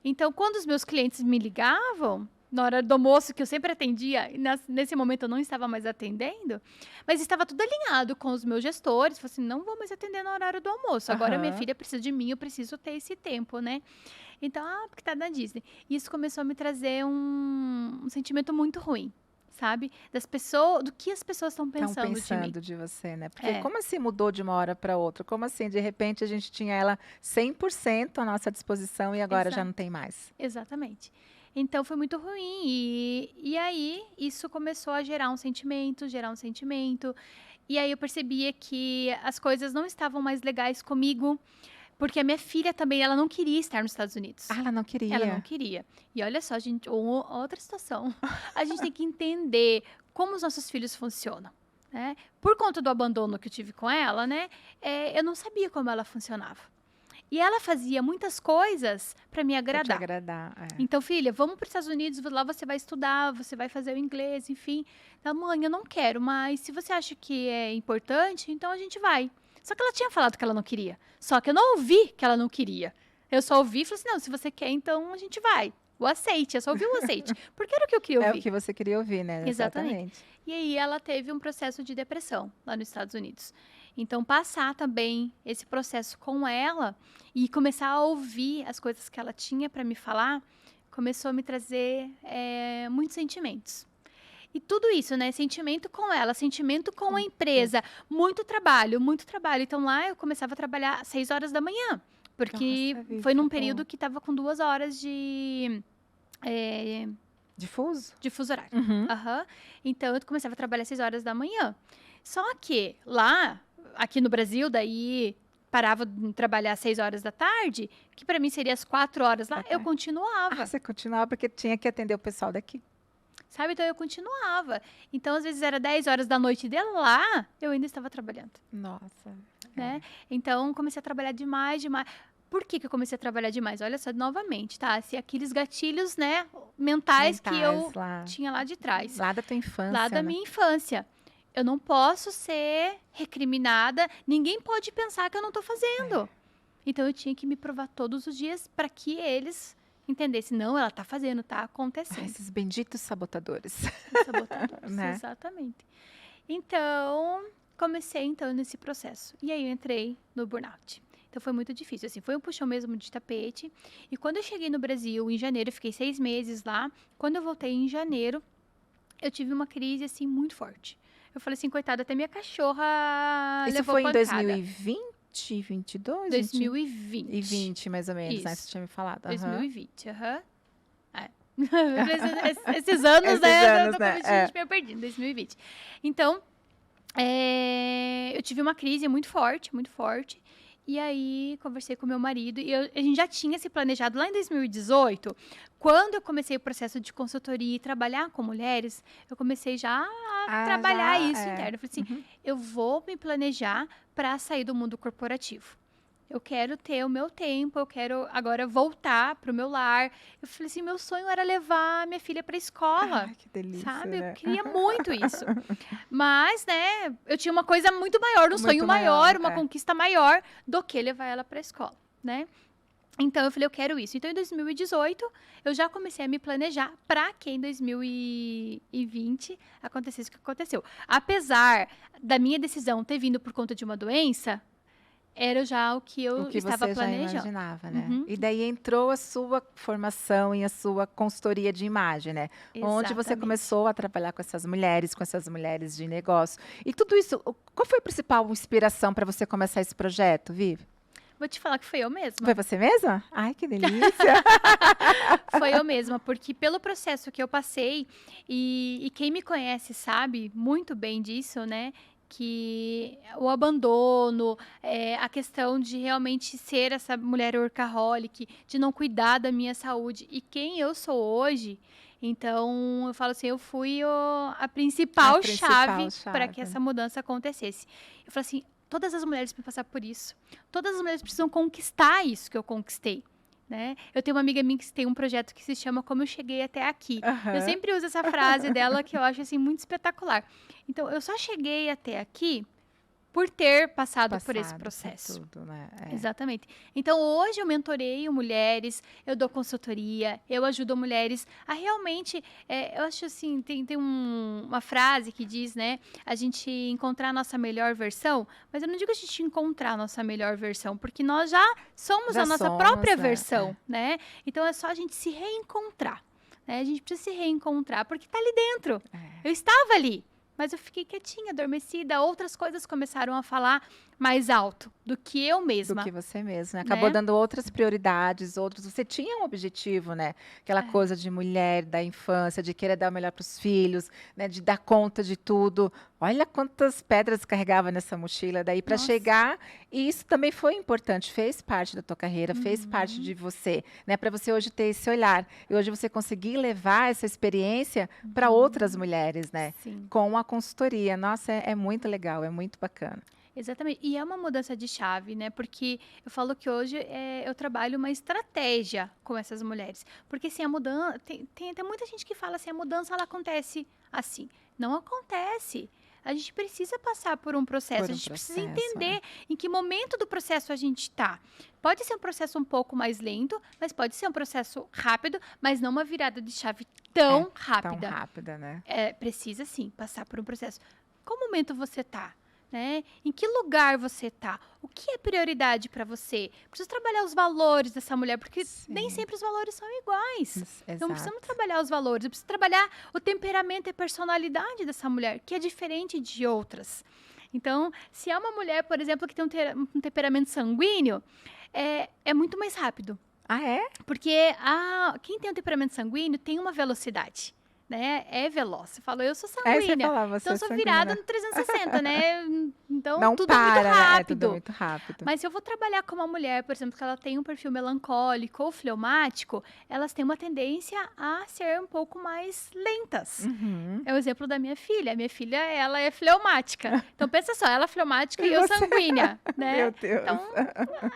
Então, quando os meus clientes me ligavam, na hora do almoço, que eu sempre atendia, e nesse momento eu não estava mais atendendo, mas estava tudo alinhado com os meus gestores. Falei assim, não vou mais atender no horário do almoço. Agora minha filha precisa de mim, eu preciso ter esse tempo, né? Então, porque tá na Disney. Isso começou a me trazer um sentimento muito ruim. Sabe? Das pessoas, do que as pessoas estão pensando de você, né? Porque É. como assim mudou de uma hora para outra? Como assim, de repente, a gente tinha ela 100% à nossa disposição e agora já Exato. não tem mais? Exatamente. Então foi muito ruim. E aí isso começou a gerar um sentimento. E aí eu percebia que as coisas não estavam mais legais comigo. Porque a minha filha também, ela não queria estar nos Estados Unidos. Ah, ela não queria. Ela não queria. E olha só, gente, outra situação. A gente tem que entender como os nossos filhos funcionam, né? Por conta do abandono que eu tive com ela, né? Eu não sabia como ela funcionava. E ela fazia muitas coisas para me Pra te agradar. agradar, é. Então, filha, vamos para os Estados Unidos, lá você vai estudar, você vai fazer o inglês, enfim. Ela, mãe, eu não quero, mas se você acha que é importante, então a gente vai. Só que ela tinha falado que ela não queria. Só que eu não ouvi que ela não queria. Eu só ouvi e falei assim, não, se você quer, então a gente vai. O aceite, eu só ouvi o aceite. Porque era o que eu queria ouvir. É o que você queria ouvir, né? Exatamente. E aí ela teve um processo de depressão lá nos Estados Unidos. Então, passar também esse processo com ela e começar a ouvir as coisas que ela tinha para me falar, começou a me trazer muitos sentimentos. E tudo isso, né? Sentimento com ela, sentimento com a empresa, muito trabalho, muito trabalho. Então, lá eu começava a trabalhar às 6 horas da manhã, porque Nossa, foi num Vitor. período que estava com 2 horas de Difuso? fuso horário. Uhum. Aham. Então, eu começava a trabalhar às 6 horas da manhã. Só que lá, aqui no Brasil, daí parava de trabalhar às 6 horas da tarde, que para mim seria às 4 horas lá, eu continuava. Ah, você continuava porque tinha que atender o pessoal daqui. Sabe? Então, eu continuava. Então, às vezes, era 10 horas da noite de lá, eu ainda estava trabalhando, Nossa. né? Então, comecei a trabalhar demais. Por que eu comecei a trabalhar demais? Olha só, novamente, tá? Se aqueles gatilhos, né, mentais que eu lá. tinha lá de trás. Lá da tua infância, Lá da né? minha infância. Eu não posso ser recriminada. Ninguém pode pensar que eu não tô fazendo. Então, eu tinha que me provar todos os dias para que eles entendessem. Não, ela tá fazendo, tá Ah, acontecendo. esses benditos sabotadores. Sabotadores, Né? exatamente. Então, comecei então nesse processo. E aí eu entrei no burnout. Então foi muito difícil, assim, foi um puxão mesmo de tapete. E quando eu cheguei no Brasil, em janeiro, eu fiquei 6 meses lá. Quando eu voltei em janeiro, eu tive uma crise, assim, muito forte. Eu falei assim, coitada, até minha cachorra Isso levou foi em pancada. 2020, 22? 2020. 2020, mais ou menos, né? Isso. Você tinha me falado. 2020, aham. Esses anos, Esses né? anos, Do né? Covid, a gente meio perdido, 2020. Então, eu tive uma crise muito forte, muito forte. E aí, conversei com meu marido e a gente já tinha se planejado lá em 2018. Quando eu comecei o processo de consultoria e trabalhar com mulheres, eu comecei já a trabalhar isso interno. Eu falei assim, eu vou me planejar para sair do mundo corporativo. Eu quero ter o meu tempo, eu quero agora voltar pro meu lar. Eu falei assim, meu sonho era levar minha filha para a escola. Ai, que delícia, Sabe? né? Eu queria muito isso. Mas, né, eu tinha uma coisa muito maior, um Muito sonho maior, maior, uma conquista maior do que levar ela para a escola, né? Então, eu falei, eu quero isso. Então, em 2018, eu já comecei a me planejar para que em 2020 acontecesse o que aconteceu. Apesar da minha decisão ter vindo por conta de uma doença, era já o que O eu que estava você já planejando. imaginava, né? Uhum, E daí entrou a sua formação e a sua consultoria de imagem, né? Onde você exatamente. começou a trabalhar com essas mulheres de negócio. E tudo isso, qual foi a principal inspiração para você começar esse projeto, Vivi? Vou te falar que foi eu Foi mesma. você mesma? Ai, que delícia! Foi eu mesma, porque pelo processo que eu passei, e quem me conhece sabe muito bem disso, né? Que o abandono, a questão de realmente ser essa mulher workaholic, de não cuidar da minha saúde e quem eu sou hoje. Então, eu falo assim, eu fui a A principal principal chave para que chave. essa mudança acontecesse. Eu falo assim, todas as mulheres precisam passar por isso. Todas as mulheres precisam conquistar isso que eu conquistei. Né? Eu tenho uma amiga minha que tem um projeto que se chama Como Eu Cheguei Até Aqui. Eu Aham. sempre uso essa frase dela que eu acho assim muito espetacular. Então, eu só cheguei até aqui por ter passado por esse Passado por processo. tudo, né? É. Exatamente. Então, hoje eu mentoreio mulheres, eu dou consultoria, eu ajudo mulheres a realmente. Eu acho assim: tem uma frase que diz, né? A gente encontrar a nossa melhor versão, mas eu não digo a gente encontrar a nossa melhor versão, porque nós já somos Já a nossa somos, própria né? versão, né? Então, é só a gente se reencontrar, né? A gente precisa se reencontrar, porque tá ali dentro. É. Eu estava ali. Mas eu fiquei quietinha, adormecida. Outras coisas começaram a falar mais alto do que eu Do mesma, que você mesmo, né? Acabou né? dando outras prioridades, outros. Você tinha um objetivo, né? Aquela É, coisa de mulher, da infância, de querer dar o melhor para os filhos, né? De dar conta de tudo. Olha quantas pedras carregava nessa mochila daí para nossa. chegar. E isso também foi importante, fez parte da tua carreira, fez parte Uhum, de você, né? Para você hoje ter esse olhar e hoje você conseguir levar essa experiência para outras uhum. mulheres, né? Sim, Com a consultoria. Nossa, é muito legal, é muito bacana. exatamente. E é uma mudança de chave, né? Porque eu falo que hoje eu trabalho uma estratégia com essas mulheres. Porque assim, a mudança. Tem até muita gente que fala assim: a mudança ela acontece assim. Não acontece. A gente precisa passar por um processo, Por a um gente precisa processo, é. entender em que momento do processo a gente está. Pode ser um processo um pouco mais lento, mas pode ser um processo rápido, mas não uma virada de chave É tão tão rápida. rápida, né? Precisa sim passar por um processo. Qual momento você está? Né? Em que lugar você está? O que é prioridade para você? Preciso trabalhar os valores dessa mulher, porque nem Sim, sempre os valores são iguais. Então, precisamos exato. trabalhar os valores, eu preciso trabalhar o temperamento e a personalidade dessa mulher, que é diferente de outras. Então, se é uma mulher, por exemplo, que tem um temperamento sanguíneo, é muito mais rápido. Ah, é? Porque quem tem um temperamento sanguíneo tem uma velocidade, né? É veloz. Você fala, eu sou Aí você sanguínea, falava, então você eu é sou virada sanguínea. no 360, né? Então Não tudo é muito para, né? É tudo rápido. muito rápido. Mas se eu vou trabalhar com uma mulher, por exemplo, que ela tem um perfil melancólico ou fleumático, elas têm uma tendência a ser um pouco mais lentas. Uhum. É o exemplo da minha filha. A minha filha, ela é fleumática. Então, pensa só, ela é fleumática E e eu você? sanguínea, Meu né? Deus. Então,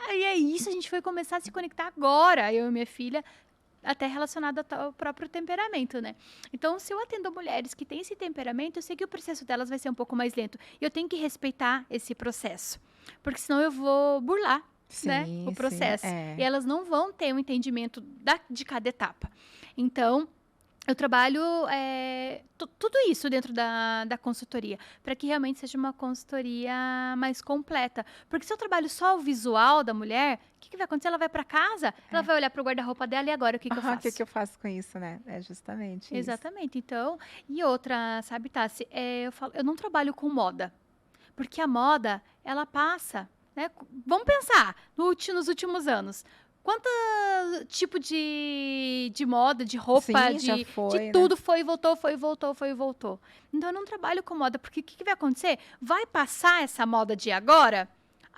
aí é isso, a gente foi começar a se conectar agora, eu e minha filha, até relacionado ao próprio temperamento, né? Então, se eu atendo mulheres que têm esse temperamento, eu sei que o processo delas vai ser um pouco mais lento. E eu tenho que respeitar esse processo. Porque senão eu vou burlar, né? O Sim, sim, processo. E é. elas não vão ter um entendimento de cada etapa. Então, eu trabalho tudo isso dentro da consultoria, para que realmente seja uma consultoria mais completa. Porque se eu trabalho só o visual da mulher, o que vai acontecer? Ela vai para casa, ela É. vai olhar para o guarda-roupa dela e agora o que eu O que faço? eu faço com isso, né? É justamente isso. Exatamente. Então, e outra, sabe, Tassi, eu não trabalho com moda, porque a moda, ela passa, né? Vamos pensar nos últimos anos. Quanto tipo de moda, de roupa, Sim, já de foi, né? tudo foi e voltou, foi e voltou, foi e voltou. Então, eu não trabalho com moda, porque o que vai acontecer? Vai passar essa moda de agora,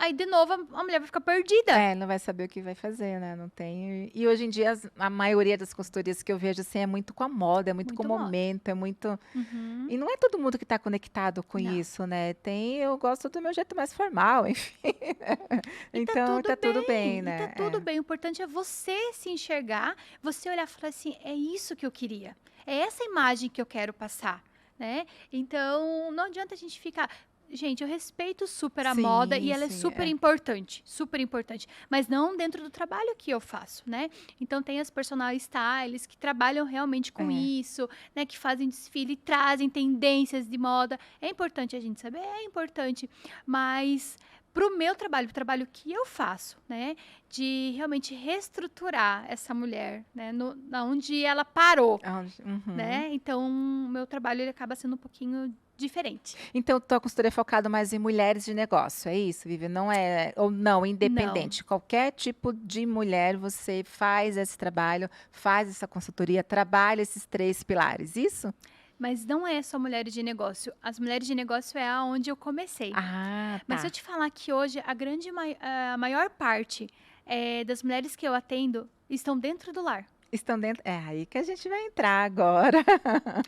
aí, de novo, a mulher vai ficar perdida. É, não vai saber o que vai fazer, né? Não tem. E hoje em dia, a maioria das consultorias que eu vejo assim é muito com a moda, é muito com o Muito moda. momento, é muito. Uhum. E não é todo mundo que está conectado com Não. isso, né? Eu gosto do meu jeito mais formal, enfim. E tá Então, tudo tá tudo bem, bem, e tá né? tudo bem. O importante é você se enxergar, você olhar e falar assim, é isso que eu queria. É essa imagem que eu quero passar, né? Então, não adianta a gente ficar... Gente, eu respeito super a Sim, moda e ela é sim, super importante, mas não dentro do trabalho que eu faço, né? Então tem as personal stylists que trabalham realmente com É. isso, né? Que fazem desfile, trazem tendências de moda. É importante a gente saber, é importante, mas pro meu trabalho, pro trabalho que eu faço, né? De realmente reestruturar essa mulher, né? Na onde ela parou, Uhum. né? Então, o meu trabalho ele acaba sendo um pouquinho diferente. Então, tua consultoria é focada mais em mulheres de negócio, é isso, Vivi? Não é, ou não, Não, independente. Qualquer tipo de mulher, você faz esse trabalho, faz essa consultoria, trabalha esses 3 pilares, isso? mas não é só mulheres de negócio. As mulheres de negócio é aonde eu comecei. Ah, Mas se eu tá. te falar que hoje a maior parte das mulheres que eu atendo estão dentro do lar. Estão dentro. É aí que a gente vai entrar agora.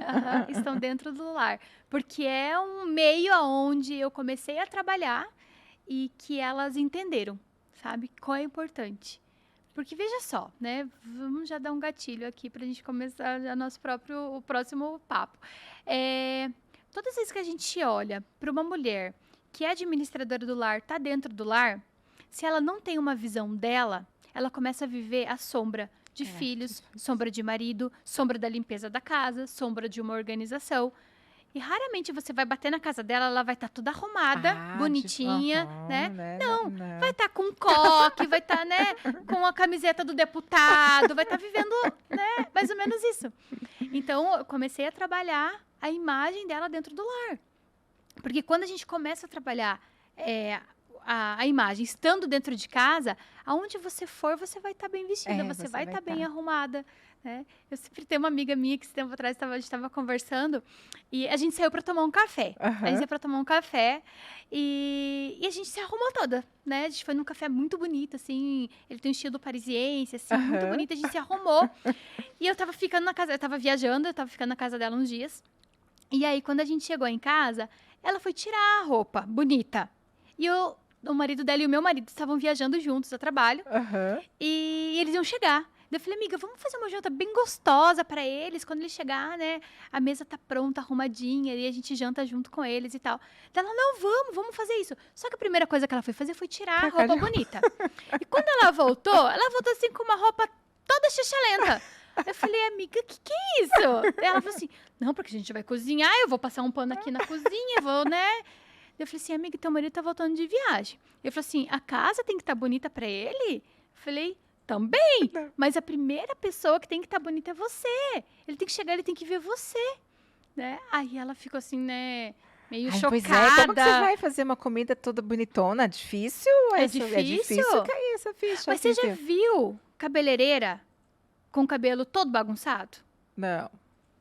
Aham, estão dentro do lar. Porque é um meio aonde eu comecei a trabalhar e que elas entenderam, sabe? Qual é importante. Porque veja só, né? Vamos já dar um gatilho aqui para a gente começar já o próximo papo. Todas as vezes que a gente olha para uma mulher que é administradora do lar, tá dentro do lar, se ela não tem uma visão dela, ela começa a viver a sombra de filhos, sombra de marido, sombra da limpeza da casa, sombra de uma organização. E raramente você vai bater na casa dela, ela vai estar toda arrumada, bonitinha, né? Não, vai estar com um coque, vai estar, né, com a camiseta do deputado, vai estar vivendo, né, mais ou menos isso. Então, eu comecei a trabalhar a imagem dela dentro do lar. Porque quando a gente começa a trabalhar a imagem estando dentro de casa, aonde você for, você vai estar bem vestida, você vai estar bem arrumada, né? Eu sempre tenho uma amiga minha que esse tempo atrás a gente estava conversando e a gente saiu para tomar um café. A gente saiu para tomar um café e a gente se arrumou toda, né? A gente foi num café muito bonito, assim, ele tem um estilo parisiense, assim, muito bonito, a gente se arrumou. E eu tava ficando na casa, eu tava viajando, eu tava ficando na casa dela uns dias. E aí, quando a gente chegou em casa, ela foi tirar a roupa bonita. E o marido dela e o meu marido estavam viajando juntos a trabalho. E eles iam chegar. Daí eu falei, amiga, vamos fazer uma janta bem gostosa para eles. Quando eles chegar, né? A mesa tá pronta, arrumadinha. E a gente janta junto com eles e tal. Daí ela, não, vamos fazer isso. Só que a primeira coisa que ela foi fazer foi tirar a roupa bonita. E quando ela voltou assim com uma roupa toda xixelenta. Eu falei, amiga, que é isso? Ela falou assim, não, porque a gente vai cozinhar, eu vou passar um pano aqui na cozinha, vou, né? Eu falei assim, amiga, teu marido tá voltando de viagem. Eu falei assim, a casa tem que estar bonita pra ele? Eu falei, também, mas a primeira pessoa que tem que estar bonita é você. Ele tem que chegar, ele tem que ver você, né? Aí ela ficou assim, né, meio chocada. Pois é, como que você vai fazer uma comida toda bonitona? Difícil? É difícil? É difícil cair essa ficha. Mas você já viu cabeleireira com o cabelo todo bagunçado? Não.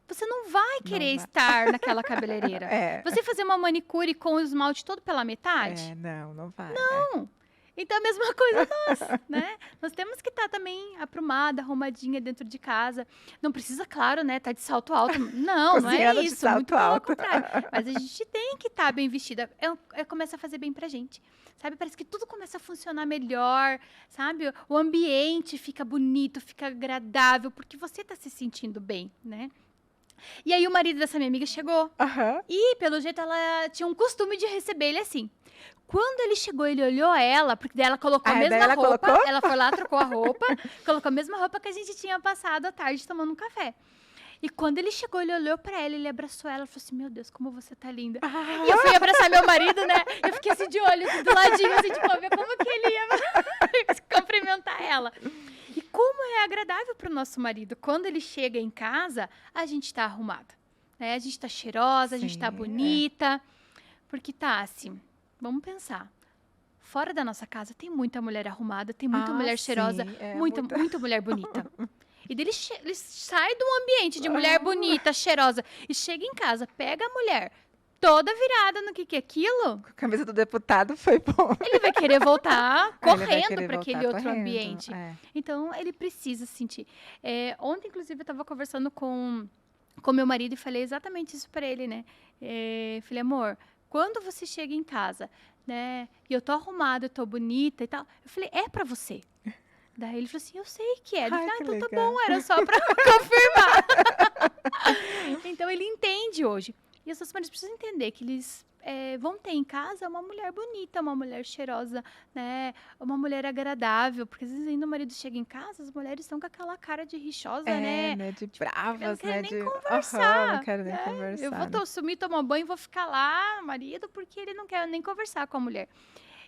Você não vai querer estar naquela cabeleireira. Você fazer uma manicure com o esmalte todo pela metade? Não vai. Não. Então, a mesma coisa nós, né? Nós temos que estar também aprumada, arrumadinha dentro de casa. Não precisa, claro, né? Tá de salto alto. Não é de isso. salto Muito pelo alto. contrário. Mas a gente tem que estar bem vestida. Começa a fazer bem pra gente. Sabe? Parece que tudo começa a funcionar melhor, sabe? O ambiente fica bonito, fica agradável, porque você tá se sentindo bem, né? E aí o marido dessa minha amiga chegou. E, pelo jeito, ela tinha um costume de receber ele assim. Quando ele chegou, ele olhou ela, porque daí ela colocou a mesma roupa. Ela foi lá, trocou a roupa, colocou a mesma roupa que a gente tinha passado a tarde tomando um café. E quando ele chegou, ele olhou pra ela, ele abraçou ela e falou assim, meu Deus, como você tá linda. E eu fui abraçar meu marido, né? Eu fiquei assim de olho, assim, do ladinho, assim, tipo, ver como que ele ia cumprimentar ela. E como é agradável pro nosso marido. Quando ele chega em casa, a gente tá arrumada, né? A gente tá cheirosa, a gente tá bonita. Porque tá assim, vamos pensar. Fora da nossa casa tem muita mulher arrumada, tem muita mulher cheirosa, muita mulher bonita. E daí ele sai de um ambiente de mulher bonita, cheirosa, e chega em casa, pega a mulher toda virada no que é aquilo. Com a camisa do deputado foi bom. Ele vai querer voltar correndo para aquele outro ambiente. Então, ele precisa sentir. Ontem, inclusive, eu estava conversando com meu marido e falei exatamente isso para ele, né? Falei, amor, quando você chega em casa, né? E eu tô arrumada, eu tô bonita e tal. Eu falei, é para você. Daí ele falou assim, eu sei que é. Ele falou, então legal. Tá bom, era só para confirmar. Então, ele entende hoje. E os nossos maridos precisam entender que eles vão ter em casa uma mulher bonita, uma mulher cheirosa, né? Uma mulher agradável. Porque às vezes ainda o marido chega em casa, as mulheres estão com aquela cara de rixosa, né? Né, de Tipo, eu não bravas, quero né, nem de não conversar, quero nem né? Eu conversar, né. vou sumir, tomar banho e vou ficar lá, marido, porque ele não quer nem conversar com a mulher.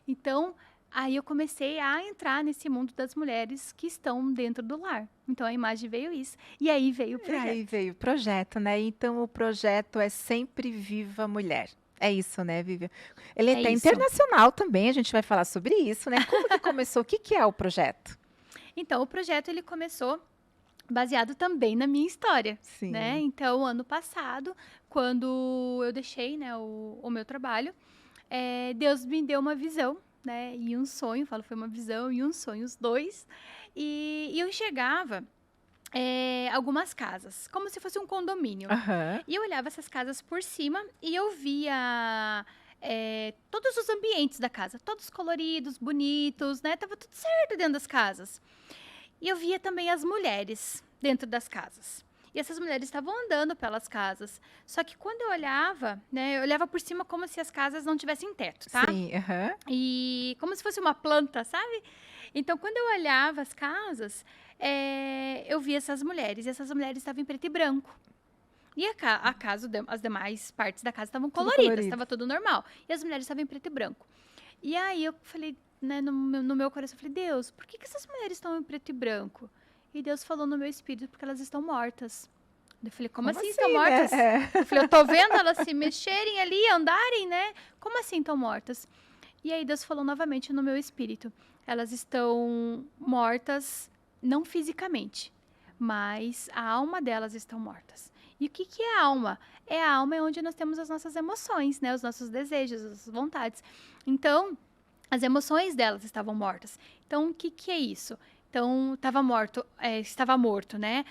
Então, aí eu comecei a entrar nesse mundo das mulheres que estão dentro do lar. Então, a imagem veio isso. E aí veio o E aí projeto. veio o projeto, né, então o projeto é Sempre Viva Mulher. É isso, né, Vivian? Ele é É até isso. internacional também, a gente vai falar sobre isso, né. Como que começou? O que que é o projeto? Então, o projeto ele começou baseado também na minha história, né? Sim. Então, ano passado, quando eu deixei, né, o meu trabalho, Deus me deu uma visão, né, e um sonho, falo, foi uma visão e um sonho, os dois, e eu enxergava algumas casas, como se fosse um condomínio. Aham. E eu olhava essas casas por cima e eu via todos os ambientes da casa, todos coloridos, bonitos, né? Tava tudo certo dentro das casas. E eu via também as mulheres dentro das casas. E essas mulheres estavam andando pelas casas. Só que quando eu olhava, né, eu olhava por cima como se as casas não tivessem teto, tá? Sim, aham. E como se fosse uma planta, sabe? Então, quando eu olhava as casas, eu via essas mulheres. E essas mulheres estavam em preto e branco. E a casa, as demais partes da casa estavam Tudo coloridas, colorido. estava tudo normal. E as mulheres estavam em preto e branco. E aí eu falei, né, no meu coração, eu falei, Deus, por que essas mulheres estão em preto e branco? E Deus falou no meu espírito, porque elas estão mortas. Eu falei, como assim estão né? mortas? É. Eu falei, eu tô vendo elas se mexerem ali, andarem, né? Como assim estão mortas? E aí Deus falou novamente no meu espírito, elas estão mortas, não fisicamente, mas a alma delas estão mortas. E o que que é a alma? A alma é onde nós temos as nossas emoções, né? Os nossos desejos, as vontades. Então, as emoções delas estavam mortas. Então, o que que é isso? Então, estava morto, né?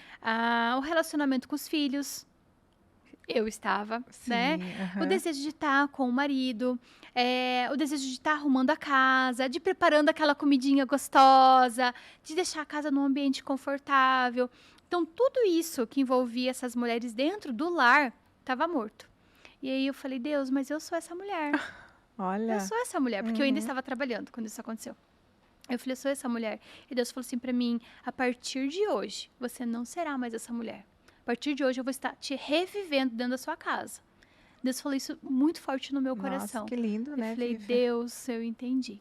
O relacionamento com os filhos, eu estava, né? Sim, O aham. desejo de estar com o marido, o desejo de estar arrumando a casa, de preparando aquela comidinha gostosa, de deixar a casa num ambiente confortável. Então, tudo isso que envolvia essas mulheres dentro do lar estava morto. E aí eu falei, Deus, mas eu sou essa mulher. Eu Olha. sou essa mulher, porque eu ainda Uhum. estava trabalhando quando isso aconteceu. Eu falei, eu sou essa mulher. E Deus falou assim pra mim: a partir de hoje, você não será mais essa mulher. A partir de hoje, eu vou estar te revivendo dentro da sua casa. Deus falou isso muito forte no meu Nossa, coração. que lindo, Eu né, falei, Vivian? Deus, eu entendi.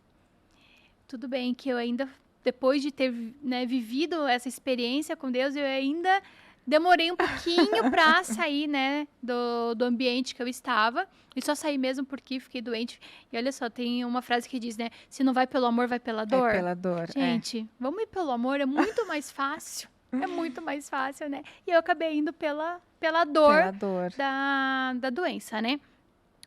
Tudo bem que eu ainda, depois de ter, né, vivido essa experiência com Deus, eu ainda demorei um pouquinho pra sair, né, do ambiente que eu estava. E só saí mesmo porque fiquei doente. E olha só, tem uma frase que diz, né, se não vai pelo amor, vai pela É dor. pela dor, é. Gente, vamos ir pelo amor, é muito mais fácil. É muito mais fácil, né? E eu acabei indo pela dor Pela dor. da doença, né?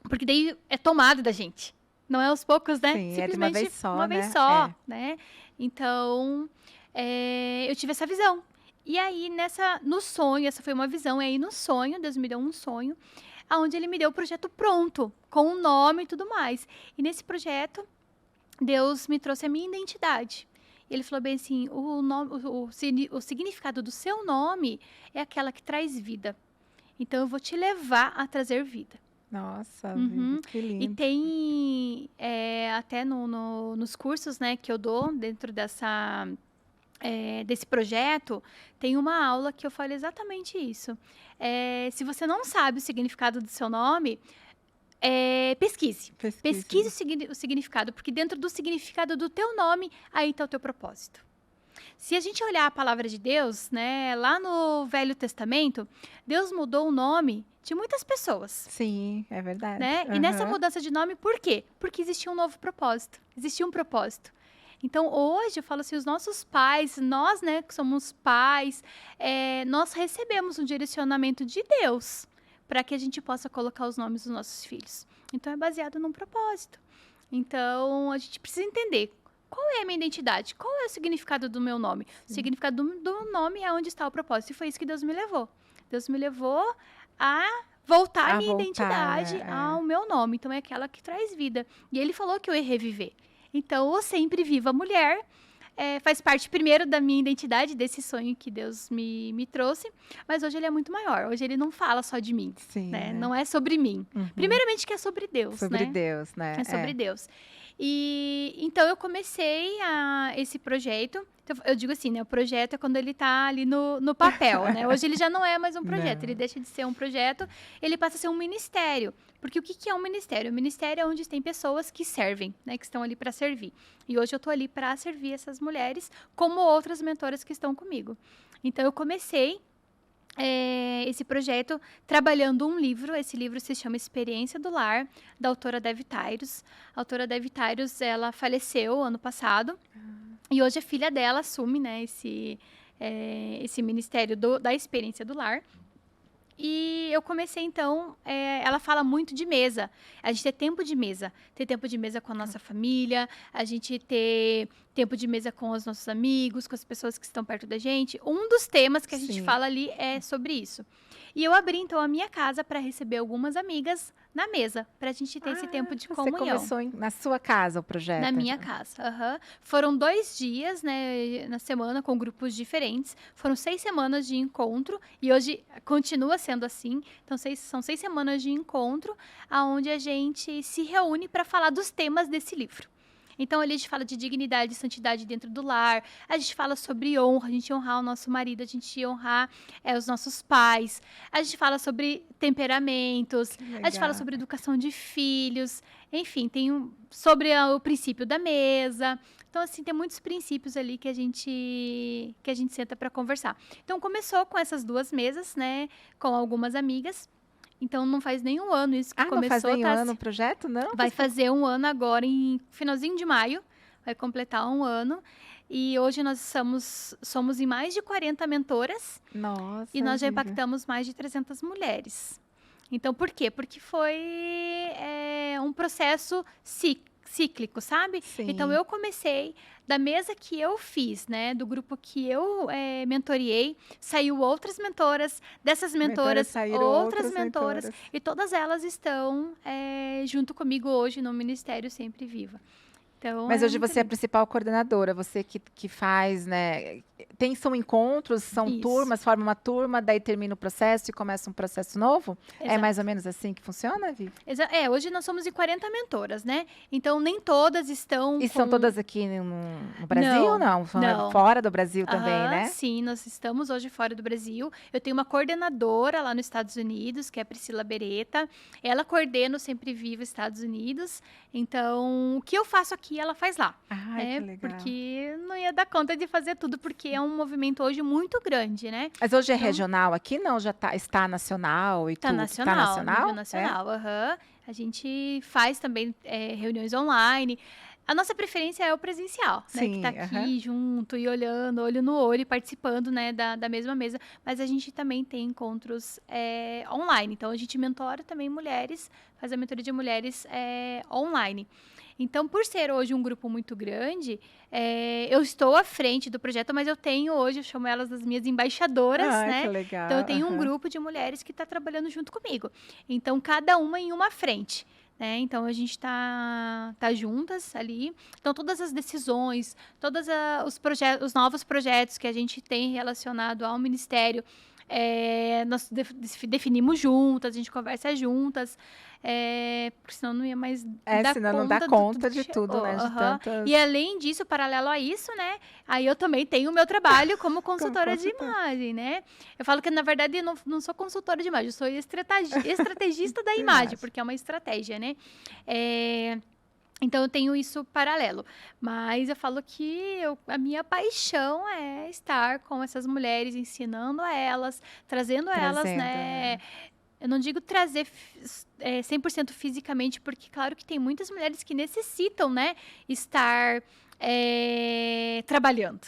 Porque daí é tomada da gente. Não é aos poucos, né? Sim, é de uma Simplesmente vez só, uma vez né? só, É. né? Então, eu tive essa visão. E aí, no sonho, essa foi uma visão, e aí no sonho, Deus me deu um sonho, onde ele me deu o projeto pronto, com o nome e tudo mais. E nesse projeto, Deus me trouxe a minha identidade. Ele falou bem assim, o significado do seu nome é aquela que traz vida. Então, eu vou te levar a trazer vida. Nossa, Vivi, Uhum. que E lindo. tem até nos cursos, né, que eu dou dentro desse projeto, tem uma aula que eu falo exatamente isso. Se você não sabe o significado do seu nome, pesquise. Pesquise Pesquise. o significado, porque dentro do significado do teu nome, aí está o teu propósito. Se a gente olhar a palavra de Deus, né, lá no Velho Testamento, Deus mudou o nome de muitas pessoas. Sim, é verdade. Né? E nessa Aham. mudança de nome, por quê? Porque existia um novo propósito. Existia um propósito. Então, hoje, eu falo assim, os nossos pais, nós, né, que somos pais, nós recebemos um direcionamento de Deus para que a gente possa colocar os nomes dos nossos filhos. Então, é baseado num propósito. Então, a gente precisa entender qual é a minha identidade, qual é o significado do meu nome. O significado do nome é onde está o propósito. E foi isso que Deus me levou. Deus me levou a voltar a A minha voltar, identidade ao meu nome. Então, é aquela que traz vida. E ele falou que eu ia reviver. Então, o Sempre Viva Mulher faz parte primeiro da minha identidade, desse sonho que Deus me trouxe, mas hoje ele é muito maior. Hoje ele não fala só de mim, Sim, né? né? Não é sobre mim. Primeiramente que é sobre Deus, Sobre né? Deus, né? É sobre Deus. E então eu comecei esse projeto. Então, eu digo assim, né? O projeto é quando ele tá ali no papel, né? Hoje ele já não é mais um projeto, Não. ele deixa de ser um projeto, ele passa a ser um ministério. Porque o que é um ministério? O ministério é onde tem pessoas que servem, né? Que estão ali para servir. E hoje eu tô ali para servir essas mulheres, como outras mentoras que estão comigo. Então eu comecei esse projeto trabalhando um livro. Esse livro se chama Experiência do Lar, da autora Dev Tyrus. A autora Dev Tyrus, ela faleceu ano passado e hoje a filha dela assume, né, esse ministério da Experiência do Lar. E eu comecei, então, ela fala muito de mesa. A gente ter tempo de mesa. Ter tempo de mesa com a nossa família, a gente ter tempo de mesa com os nossos amigos, com as pessoas que estão perto da gente. Um dos temas que a gente Sim. fala ali é sobre isso. E eu abri, então, a minha casa para receber algumas amigas na mesa, para a gente ter esse tempo de comunhão. Você começou na sua casa o projeto? Na minha casa, Foram 2 dias, né, na semana, com grupos diferentes. Foram 6 semanas de encontro e hoje continua sendo assim. Então, são 6 semanas de encontro, onde a gente se reúne para falar dos temas desse livro. Então, ali a gente fala de dignidade e santidade dentro do lar, a gente fala sobre honra, a gente honrar o nosso marido, a gente honrar os nossos pais, a gente fala sobre temperamentos, a gente fala sobre educação de filhos, enfim, sobre o princípio da mesa. Então, assim, tem muitos princípios ali que a gente senta para conversar. Então, começou com essas 2 mesas, né, com algumas amigas. Então, não faz nem um ano isso que começou. Não faz nem um ano o projeto, não? Vai fazer um ano agora, em finalzinho de maio. Vai completar um ano. E hoje nós somos em mais de 40 mentoras. Nossa, e nós já Vivian. impactamos mais de 300 mulheres. Então, por quê? Porque foi um processo cíclico, sabe? Sim. Então, eu comecei da mesa que eu fiz, né? Do grupo que eu mentoriei, saiu outras mentoras, dessas mentoras, saíram outras mentoras. E todas elas estão junto comigo hoje no Ministério Sempre Viva. Então, Mas hoje você é a principal coordenadora, você que faz, né? São encontros, são Isso. turmas, forma uma turma, daí termina o processo e começa um processo novo? É Exato. mais ou menos assim que funciona, Vivi? Hoje nós somos em 40 mentoras, né? Então, nem todas estão E são todas aqui no Brasil ou não? Não. Fora do Brasil também, né? Sim, nós estamos hoje fora do Brasil. Eu tenho uma coordenadora lá nos Estados Unidos, que é a Priscila Beretta. Ela coordena o Sempre Viva Estados Unidos. Então, o que eu faço aqui, ela faz lá. Ai, que legal. Porque não ia dar conta de fazer tudo, porque é um movimento hoje muito grande, né? Mas hoje é regional aqui? Não, já está nacional e Tá tudo? nacional, Tá nacional? nível nacional, A gente faz também reuniões online. A nossa preferência é o presencial, né? Sim, Que tá aqui junto e olhando, olho no olho, e participando, né, da mesma mesa. Mas a gente também tem encontros online. Então, a gente mentora também mulheres, faz a mentoria de mulheres online. Então, por ser hoje um grupo muito grande, eu estou à frente do projeto, mas eu tenho hoje, eu chamo elas das minhas embaixadoras, né? Que legal. Então, eu tenho um grupo de mulheres que está trabalhando junto comigo. Então, cada uma em uma frente. Né? Então, a gente tá juntas ali. Então, todas as decisões, todos os novos projetos que a gente tem relacionado ao Ministério, nós definimos juntas, a gente conversa juntas, porque senão não ia mais dar senão conta não dá conta de tudo, né? De tantas... E além disso, paralelo a isso, né? Aí eu também tenho o meu trabalho como consultora de imagem, né? Eu falo que, na verdade, eu não sou consultora de imagem, eu sou estrategista da imagem, porque é uma estratégia, né? Então, eu tenho isso paralelo. Mas eu falo que a minha paixão é estar com essas mulheres, ensinando a elas, trazendo a elas, né? Eu não digo trazer 100% fisicamente, porque claro que tem muitas mulheres que necessitam, né, estar trabalhando,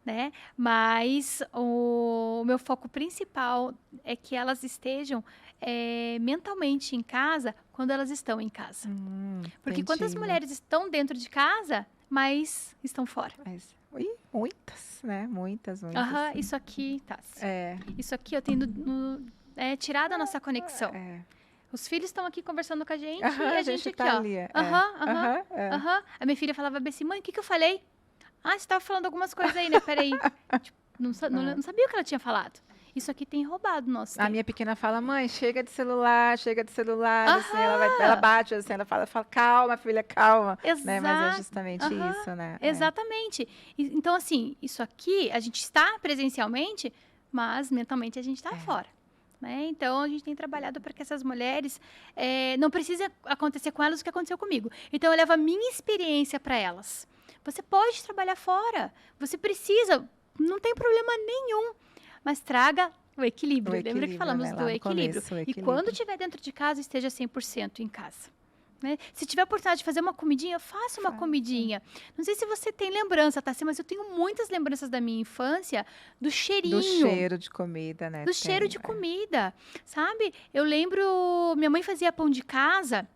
né? Mas o meu foco principal é que elas estejam mentalmente em casa quando elas estão em casa. Porque quantas mulheres estão dentro de casa, mas estão fora? Muitas, né? Muitas. Isso aqui, isso aqui eu tenho tirado a nossa conexão. Os filhos estão aqui conversando com a gente e a gente aqui, tá ó. Ali, A minha filha falava assim, mãe, o que eu falei? Ah, você estava falando algumas coisas aí, né? Peraí. Tipo, não sabia o que ela tinha falado. Isso aqui tem roubado o nosso A tempo. minha pequena fala, mãe, chega de celular, assim, Aham. ela bate, assim, ela fala, calma, filha, calma, né? Mas é Exato. justamente Aham. isso, né? Exatamente. Então, assim, isso aqui, a gente está presencialmente, mas mentalmente a gente está fora. Né? Então, a gente tem trabalhado para que essas mulheres não precise acontecer com elas o que aconteceu comigo. Então, eu levo a minha experiência para elas. Você pode trabalhar fora, você precisa, não tem problema nenhum, mas traga o equilíbrio. Lembra que falamos né? do equilíbrio? Começo, o E equilíbrio. quando estiver dentro de casa, esteja 100% em casa. Né? Se tiver a oportunidade de fazer uma comidinha, faça uma comidinha. Não sei se você tem lembrança, tá? Mas eu tenho muitas lembranças da minha infância do cheirinho. Do cheiro de comida, né? Do cheiro de comida, sabe? Eu lembro, minha mãe fazia pão de casa.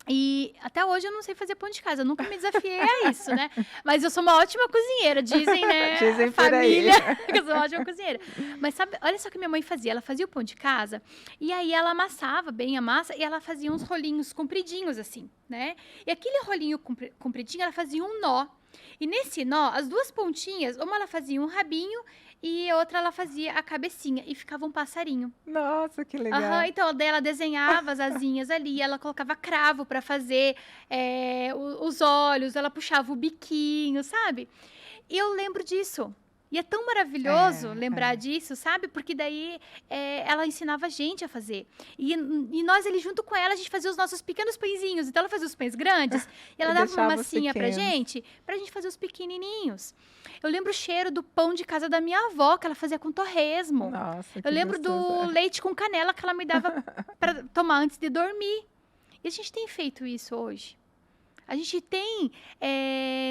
E até hoje eu não sei fazer pão de casa, eu nunca me desafiei a isso, né? Mas eu sou uma ótima cozinheira, dizem, né? Dizem por família, aí. que eu sou uma ótima cozinheira. Mas sabe, olha só o que minha mãe fazia, ela fazia o pão de casa e aí ela amassava bem a massa e ela fazia uns rolinhos compridinhos assim, né? E aquele rolinho compridinho, ela fazia um nó. E nesse nó, as duas pontinhas, uma ela fazia um rabinho e a outra ela fazia a cabecinha e ficava um passarinho. Nossa, que legal. Então daí ela desenhava as asinhas ali, ela colocava cravo para fazer os olhos, ela puxava o biquinho, sabe? E eu lembro disso. E é tão maravilhoso lembrar disso, sabe? Porque daí ela ensinava a gente a fazer. E nós ali junto com ela, a gente fazia os nossos pequenos pãezinhos. Então ela fazia os pães grandes e ela dava uma massinha pra gente fazer os pequenininhos. Eu lembro o cheiro do pão de casa da minha avó, que ela fazia com torresmo. Nossa, que eu lembro gostoso. do leite com canela que ela me dava para tomar antes de dormir. E a gente tem feito isso hoje. A gente tem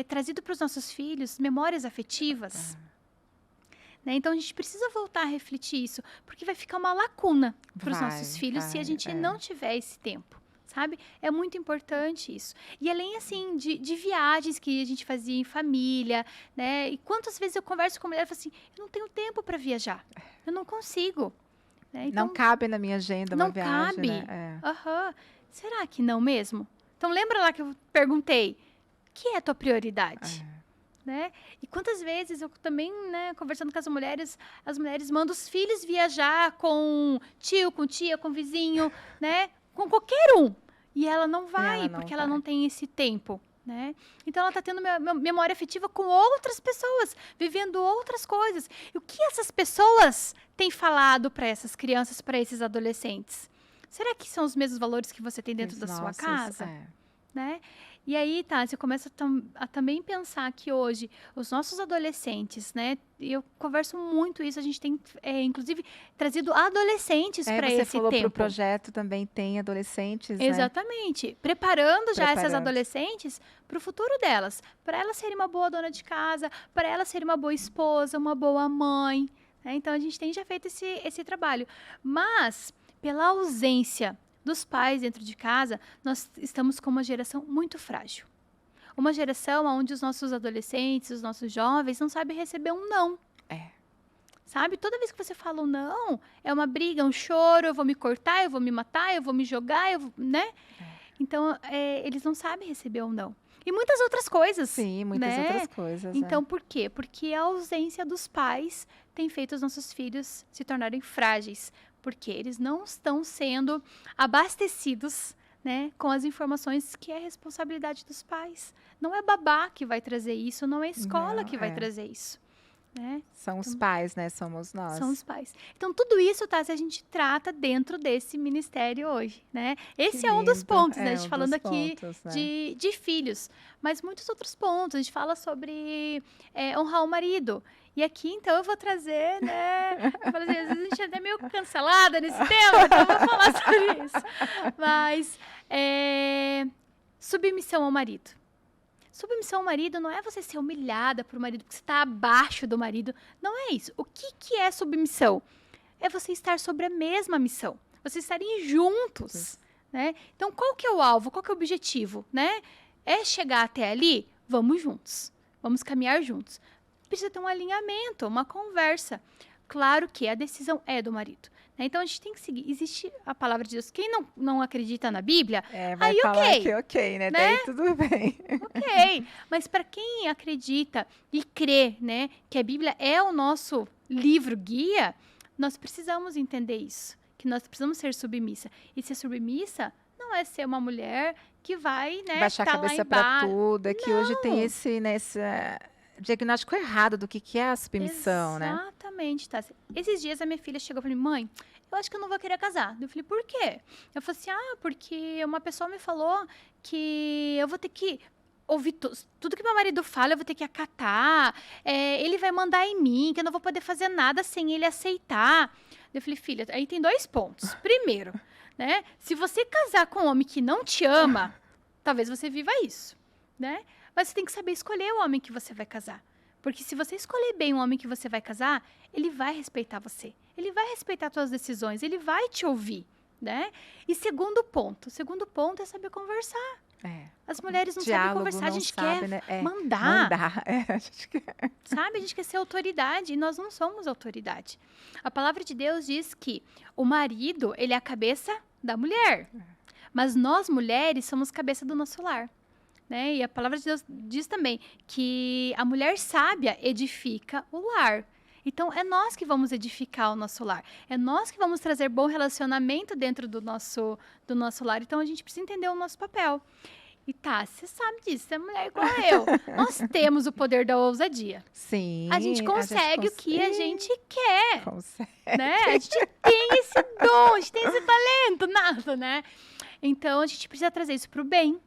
trazido para os nossos filhos memórias afetivas. Né? Então, a gente precisa voltar a refletir isso, porque vai ficar uma lacuna para os nossos filhos se a gente não tiver esse tempo, sabe? É muito importante isso. E além, assim, de viagens que a gente fazia em família, né? E quantas vezes eu converso com mulher e falo assim, eu não tenho tempo para viajar, eu não consigo. Né? Então, não cabe na minha agenda uma viagem, não cabe. Né? Será que não mesmo? Então, lembra lá que eu perguntei, o que é a tua prioridade? Né? E quantas vezes eu também, né, conversando com as mulheres mandam os filhos viajar com tio, com tia, com vizinho, né? Com qualquer um. E ela não vai, porque ela não tem esse tempo, né? Então, ela está tendo memória afetiva com outras pessoas, vivendo outras coisas. E o que essas pessoas têm falado para essas crianças, para esses adolescentes? Será que são os mesmos valores que você tem dentro da sua casa? Né? E aí, tá, você começa a também pensar que hoje os nossos adolescentes, né? E eu converso muito isso, a gente tem, inclusive, trazido adolescentes para esse tempo. Você falou pro projeto também tem adolescentes, Exatamente. Né? Preparando já essas adolescentes para o futuro delas. Para elas serem uma boa dona de casa, para elas serem uma boa esposa, uma boa mãe. Né? Então, a gente tem já feito esse trabalho. Mas, pela ausência dos pais dentro de casa, nós estamos com uma geração muito frágil. Uma geração onde os nossos adolescentes, os nossos jovens não sabem receber um não. Sabe? Toda vez que você fala um não, é uma briga, um choro, eu vou me cortar, eu vou me matar, eu vou me jogar, né? Então, eles não sabem receber um não. E muitas outras coisas. Sim, muitas outras coisas. Então, por quê? Porque a ausência dos pais tem feito os nossos filhos se tornarem frágeis. Porque eles não estão sendo abastecidos, né, com as informações que é responsabilidade dos pais. Não é babá que vai trazer isso, não é a escola que vai trazer isso. Né? São os pais, né? Somos nós. São os pais. Então, tudo isso, tá, a gente trata dentro desse ministério hoje, né? Esse é um dos pontos, né? A gente falando aqui de filhos. Mas muitos outros pontos. A gente fala sobre honrar o marido. E aqui, então, eu vou trazer, né? Eu falei assim, às vezes a gente é até meio cancelada nesse tema, então eu vou falar sobre isso. Mas, submissão ao marido. Submissão ao marido não é você ser humilhada por marido, porque você está abaixo do marido. Não é isso. O que é submissão? É você estar sobre a mesma missão. Vocês estarem juntos, né? Então, qual que é o alvo? Qual que é o objetivo, né? É chegar até ali? Vamos juntos. Vamos caminhar juntos. Precisa ter um alinhamento, uma conversa. Claro que a decisão é do marido. Né? Então, a gente tem que seguir. Existe a palavra de Deus. Quem não acredita na Bíblia, Vai aí falar que ok, né? Daí tudo bem. ok. Mas para quem acredita e crê, né, que a Bíblia é o nosso livro guia, nós precisamos entender isso. Que nós precisamos ser submissa. E ser submissa não é ser uma mulher que vai, né, Baixar a cabeça para tudo. É que hoje tem Não. esse diagnóstico errado do que é a submissão, né? Exatamente, tá. Esses dias a minha filha chegou e falou: mãe, eu acho que eu não vou querer casar. Eu falei: por quê? Eu falei assim: porque uma pessoa me falou que eu vou ter que ouvir tudo que meu marido fala, eu vou ter que acatar. Ele vai mandar em mim, que eu não vou poder fazer nada sem ele aceitar. Eu falei: filha, aí tem 2 pontos. Primeiro, né? Se você casar com um homem que não te ama, talvez você viva isso, né? Mas você tem que saber escolher o homem que você vai casar. Porque se você escolher bem o homem que você vai casar, ele vai respeitar você. Ele vai respeitar suas decisões, ele vai te ouvir, né? E segundo ponto é saber conversar. As mulheres não sabem conversar, a gente quer mandar. A gente quer. Sabe? A gente quer ser autoridade e nós não somos autoridade. A palavra de Deus diz que o marido, ele é a cabeça da mulher. Mas nós, mulheres, somos cabeça do nosso lar. Né? E a palavra de Deus diz também que a mulher sábia edifica o lar. Então, é nós que vamos edificar o nosso lar. É nós que vamos trazer bom relacionamento dentro do nosso lar. Então, a gente precisa entender o nosso papel. E tá, você sabe disso, você é mulher igual eu. Nós temos o poder da ousadia. Sim. A gente consegue o que a gente quer. Consegue. Né? A gente tem esse dom, a gente tem esse talento, nada, né? Então, a gente precisa trazer isso para o bem.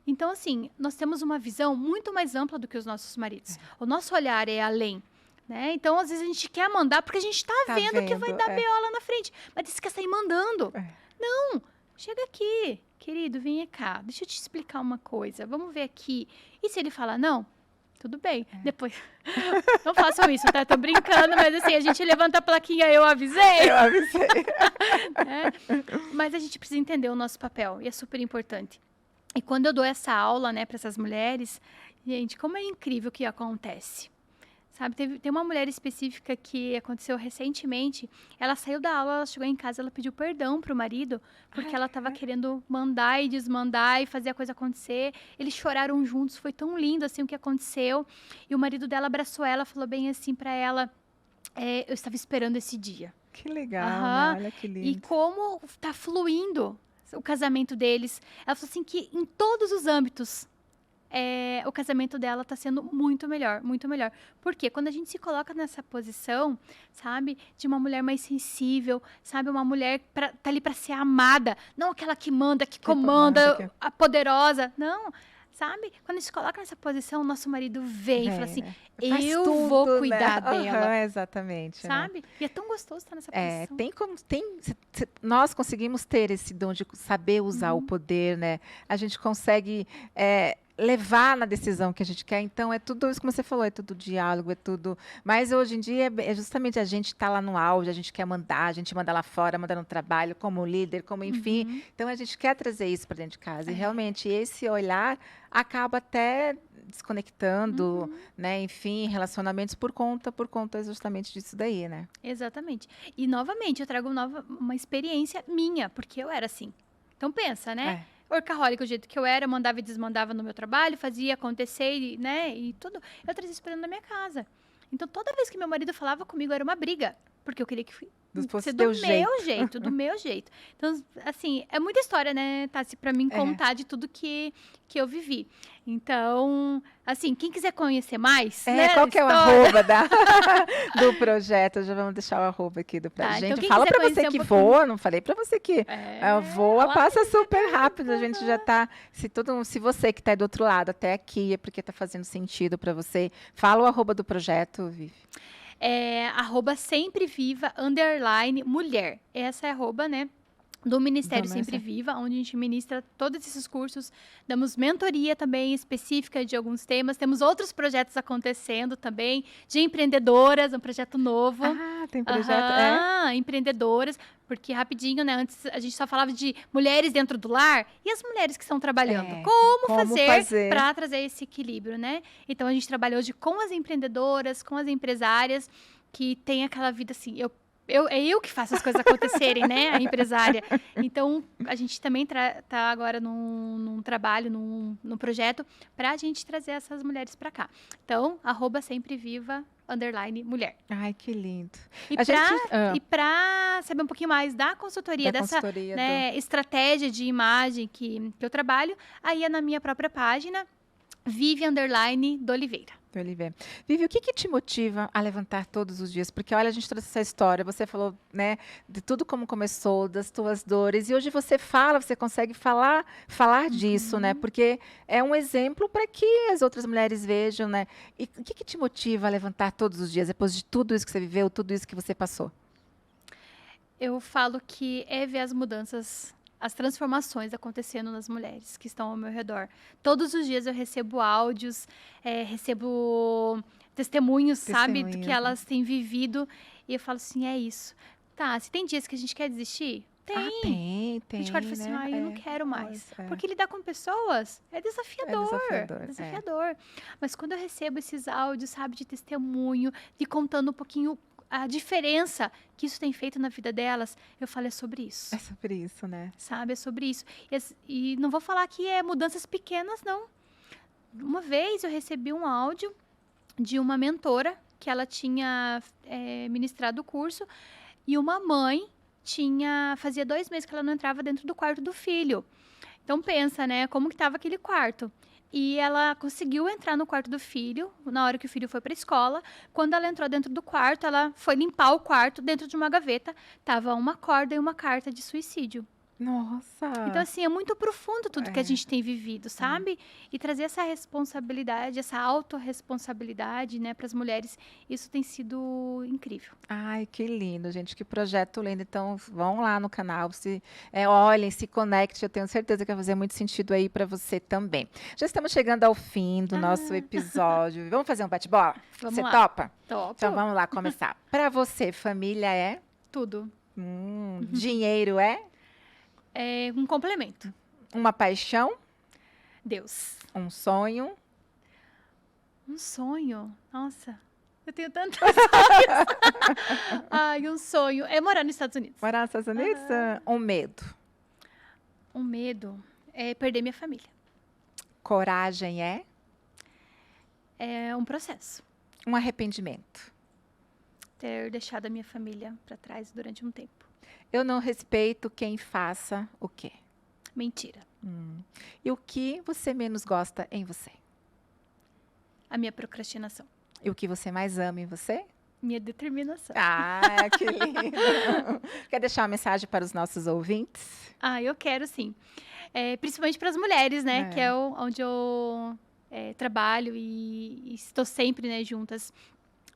Então, assim, nós temos uma visão muito mais ampla do que os nossos maridos. O nosso olhar é além. Né? Então, às vezes, a gente quer mandar porque a gente está vendo que vai dar BO lá na frente. Mas você quer sair mandando. Não, chega aqui, querido, vem cá. Deixa eu te explicar uma coisa. Vamos ver aqui. E se ele falar não? Tudo bem. Depois, não façam isso, tá? Tô brincando, mas assim, a gente levanta a plaquinha, eu avisei. Eu avisei. Mas a gente precisa entender o nosso papel. E é super importante. E quando eu dou essa aula, né, para essas mulheres, gente, como é incrível o que acontece. Sabe, tem uma mulher específica que aconteceu recentemente, ela saiu da aula, ela chegou em casa, ela pediu perdão pro marido, porque ela estava querendo mandar e desmandar e fazer a coisa acontecer. Eles choraram juntos, foi tão lindo assim o que aconteceu. E o marido dela abraçou ela, falou bem assim para ela, eu estava esperando esse dia. Que legal, né? Olha que lindo. E como tá fluindo o casamento deles. Ela falou assim que em todos os âmbitos o casamento dela está sendo muito melhor, muito melhor. Porque quando a gente se coloca nessa posição, sabe, de uma mulher mais sensível, sabe, uma mulher tá ali para ser amada, não aquela que manda, que comanda, a poderosa, não. Sabe? Quando a gente se coloca nessa posição, o nosso marido vem e fala assim, eu vou cuidar dela. Exatamente. Sabe? Né? E é tão gostoso estar nessa posição. Nós conseguimos ter esse dom de saber usar o poder, né? A gente consegue levar na decisão que a gente quer. Então, é tudo isso como você falou, é tudo diálogo, é tudo... Mas hoje em dia, é justamente a gente tá lá no auge, a gente quer mandar, a gente manda lá fora, manda no trabalho, como líder, como enfim. Então, a gente quer trazer isso para dentro de casa. E, realmente, esse olhar acaba até desconectando, né? Enfim, relacionamentos por conta justamente disso daí, né? Exatamente. E, novamente, eu trago uma experiência minha, porque eu era assim. Então, pensa, né? Workaholic, o jeito que eu era, mandava e desmandava no meu trabalho, fazia acontecer, né, e tudo. Eu trazia isso pra dentro da minha casa. Então, toda vez que meu marido falava comigo, era uma briga. Porque eu queria que fosse do meu jeito. Então, assim, é muita história, né, Tassi, pra mim contar de tudo que eu vivi. Então, assim, quem quiser conhecer mais, né, qual que é o arroba do projeto? Já vamos deixar o arroba aqui do projeto. Gente, fala pra você que voa, não falei pra você que voa, passa super rápido. A gente já tá, se você que tá aí do outro lado até aqui, é porque tá fazendo sentido pra você. Fala o arroba do projeto, Vivi. @sempreviva_mulher. Essa é a arroba, né, do Ministério Sempre Viva, onde a gente ministra todos esses cursos. Damos mentoria também específica de alguns temas. Temos outros projetos acontecendo também, de empreendedoras, um projeto novo. Tem projeto, empreendedoras, porque rapidinho, né, antes a gente só falava de mulheres dentro do lar, e as mulheres que estão trabalhando. Como fazer para trazer esse equilíbrio, né? Então, a gente trabalha hoje com as empreendedoras, com as empresárias, que tem aquela vida assim, é eu que faço as coisas acontecerem, né? A empresária. Então, a gente também tá agora num trabalho, num projeto, pra gente trazer essas mulheres pra cá. Então, @sempreviva_mulher. Ai, que lindo. E pra saber um pouquinho mais da consultoria, dessa né, estratégia de imagem que eu trabalho, aí é na minha própria página, Vivi_d'Oliveira. Vivi, o que te motiva a levantar todos os dias? Porque, olha, a gente trouxe essa história, você falou, né, de tudo como começou, das tuas dores, e hoje você consegue falar disso, né? Porque é um exemplo para que as outras mulheres vejam, né? E o que te motiva a levantar todos os dias, depois de tudo isso que você viveu, tudo isso que você passou? Eu falo que é ver as mudanças, as transformações acontecendo nas mulheres que estão ao meu redor. Todos os dias eu recebo áudios, recebo testemunhos, sabe, do que elas têm vivido. E eu falo assim, é isso. Tá, se tem dias que a gente quer desistir, tem. A gente pode falar assim, eu não quero mais. Porque lidar com pessoas é desafiador. Desafiador. Mas quando eu recebo esses áudios, sabe, de testemunho, de contando um pouquinho a diferença que isso tem feito na vida delas, eu falo, é sobre isso. É sobre isso, né? Sabe, é sobre isso. E não vou falar que é mudanças pequenas, não. Uma vez eu recebi um áudio de uma mentora que ela tinha ministrado o curso e uma mãe fazia 2 meses que ela não entrava dentro do quarto do filho. Então pensa, né, como que estava aquele quarto. E ela conseguiu entrar no quarto do filho, na hora que o filho foi para a escola. Quando ela entrou dentro do quarto, ela foi limpar o quarto. Dentro de uma gaveta, tava uma corda e uma carta de suicídio. Nossa! Então, assim, é muito profundo tudo que a gente tem vivido, sabe? E trazer essa responsabilidade, essa autorresponsabilidade, né, para as mulheres, isso tem sido incrível. Ai, que lindo, gente, que projeto lindo. Então, vão lá no canal, olhem, se conectem, eu tenho certeza que vai fazer muito sentido aí para você também. Já estamos chegando ao fim do nosso episódio. Vamos fazer um bate-bola? Você topa? Topo. Então, vamos lá começar. Para você, família é? Tudo. Dinheiro é? É um complemento. Uma paixão? Deus. Um sonho? Um sonho? Nossa, eu tenho tantos sonhos. Ai, um sonho é morar nos Estados Unidos. Morar nos Estados Unidos? Um medo? Um medo é perder minha família. Coragem é? É um processo. Um arrependimento? Ter deixado a minha família para trás durante um tempo. Eu não respeito quem faça o quê? Mentira. E o que você menos gosta em você? A minha procrastinação. E o que você mais ama em você? Minha determinação. Ah, que lindo. Quer deixar uma mensagem para os nossos ouvintes? Eu quero sim. Principalmente para as mulheres, né? Que é onde eu trabalho e estou sempre, né, juntas.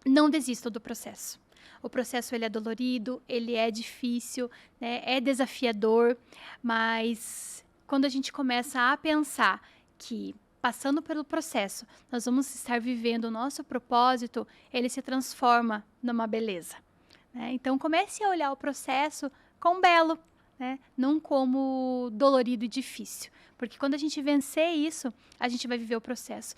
Não desistam do processo. O processo, ele é dolorido, ele é difícil, né? É desafiador, mas quando a gente começa a pensar que, passando pelo processo, nós vamos estar vivendo o nosso propósito, ele se transforma numa beleza, né? Então, comece a olhar o processo com belo, né? Não como dolorido e difícil. Porque quando a gente vencer isso, a gente vai viver o processo,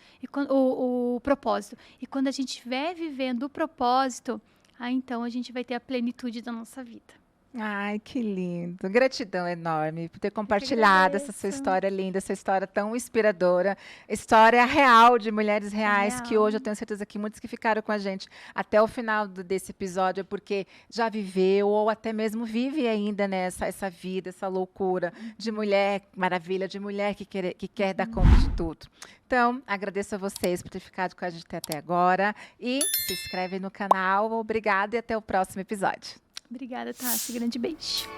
o propósito. E quando a gente estiver vivendo o propósito, então a gente vai ter a plenitude da nossa vida. Ai, que lindo. Gratidão enorme por ter compartilhado essa sua história linda, essa história tão inspiradora. História real de mulheres reais, que hoje eu tenho certeza que muitos que ficaram com a gente até o final desse episódio, porque já viveu ou até mesmo vive ainda nessa essa vida, essa loucura de mulher maravilha, de mulher que quer dar conta de tudo. Então, agradeço a vocês por ter ficado com a gente até agora e se inscreve no canal. Obrigada e até o próximo episódio. Obrigada, Tassi. Grande beijo.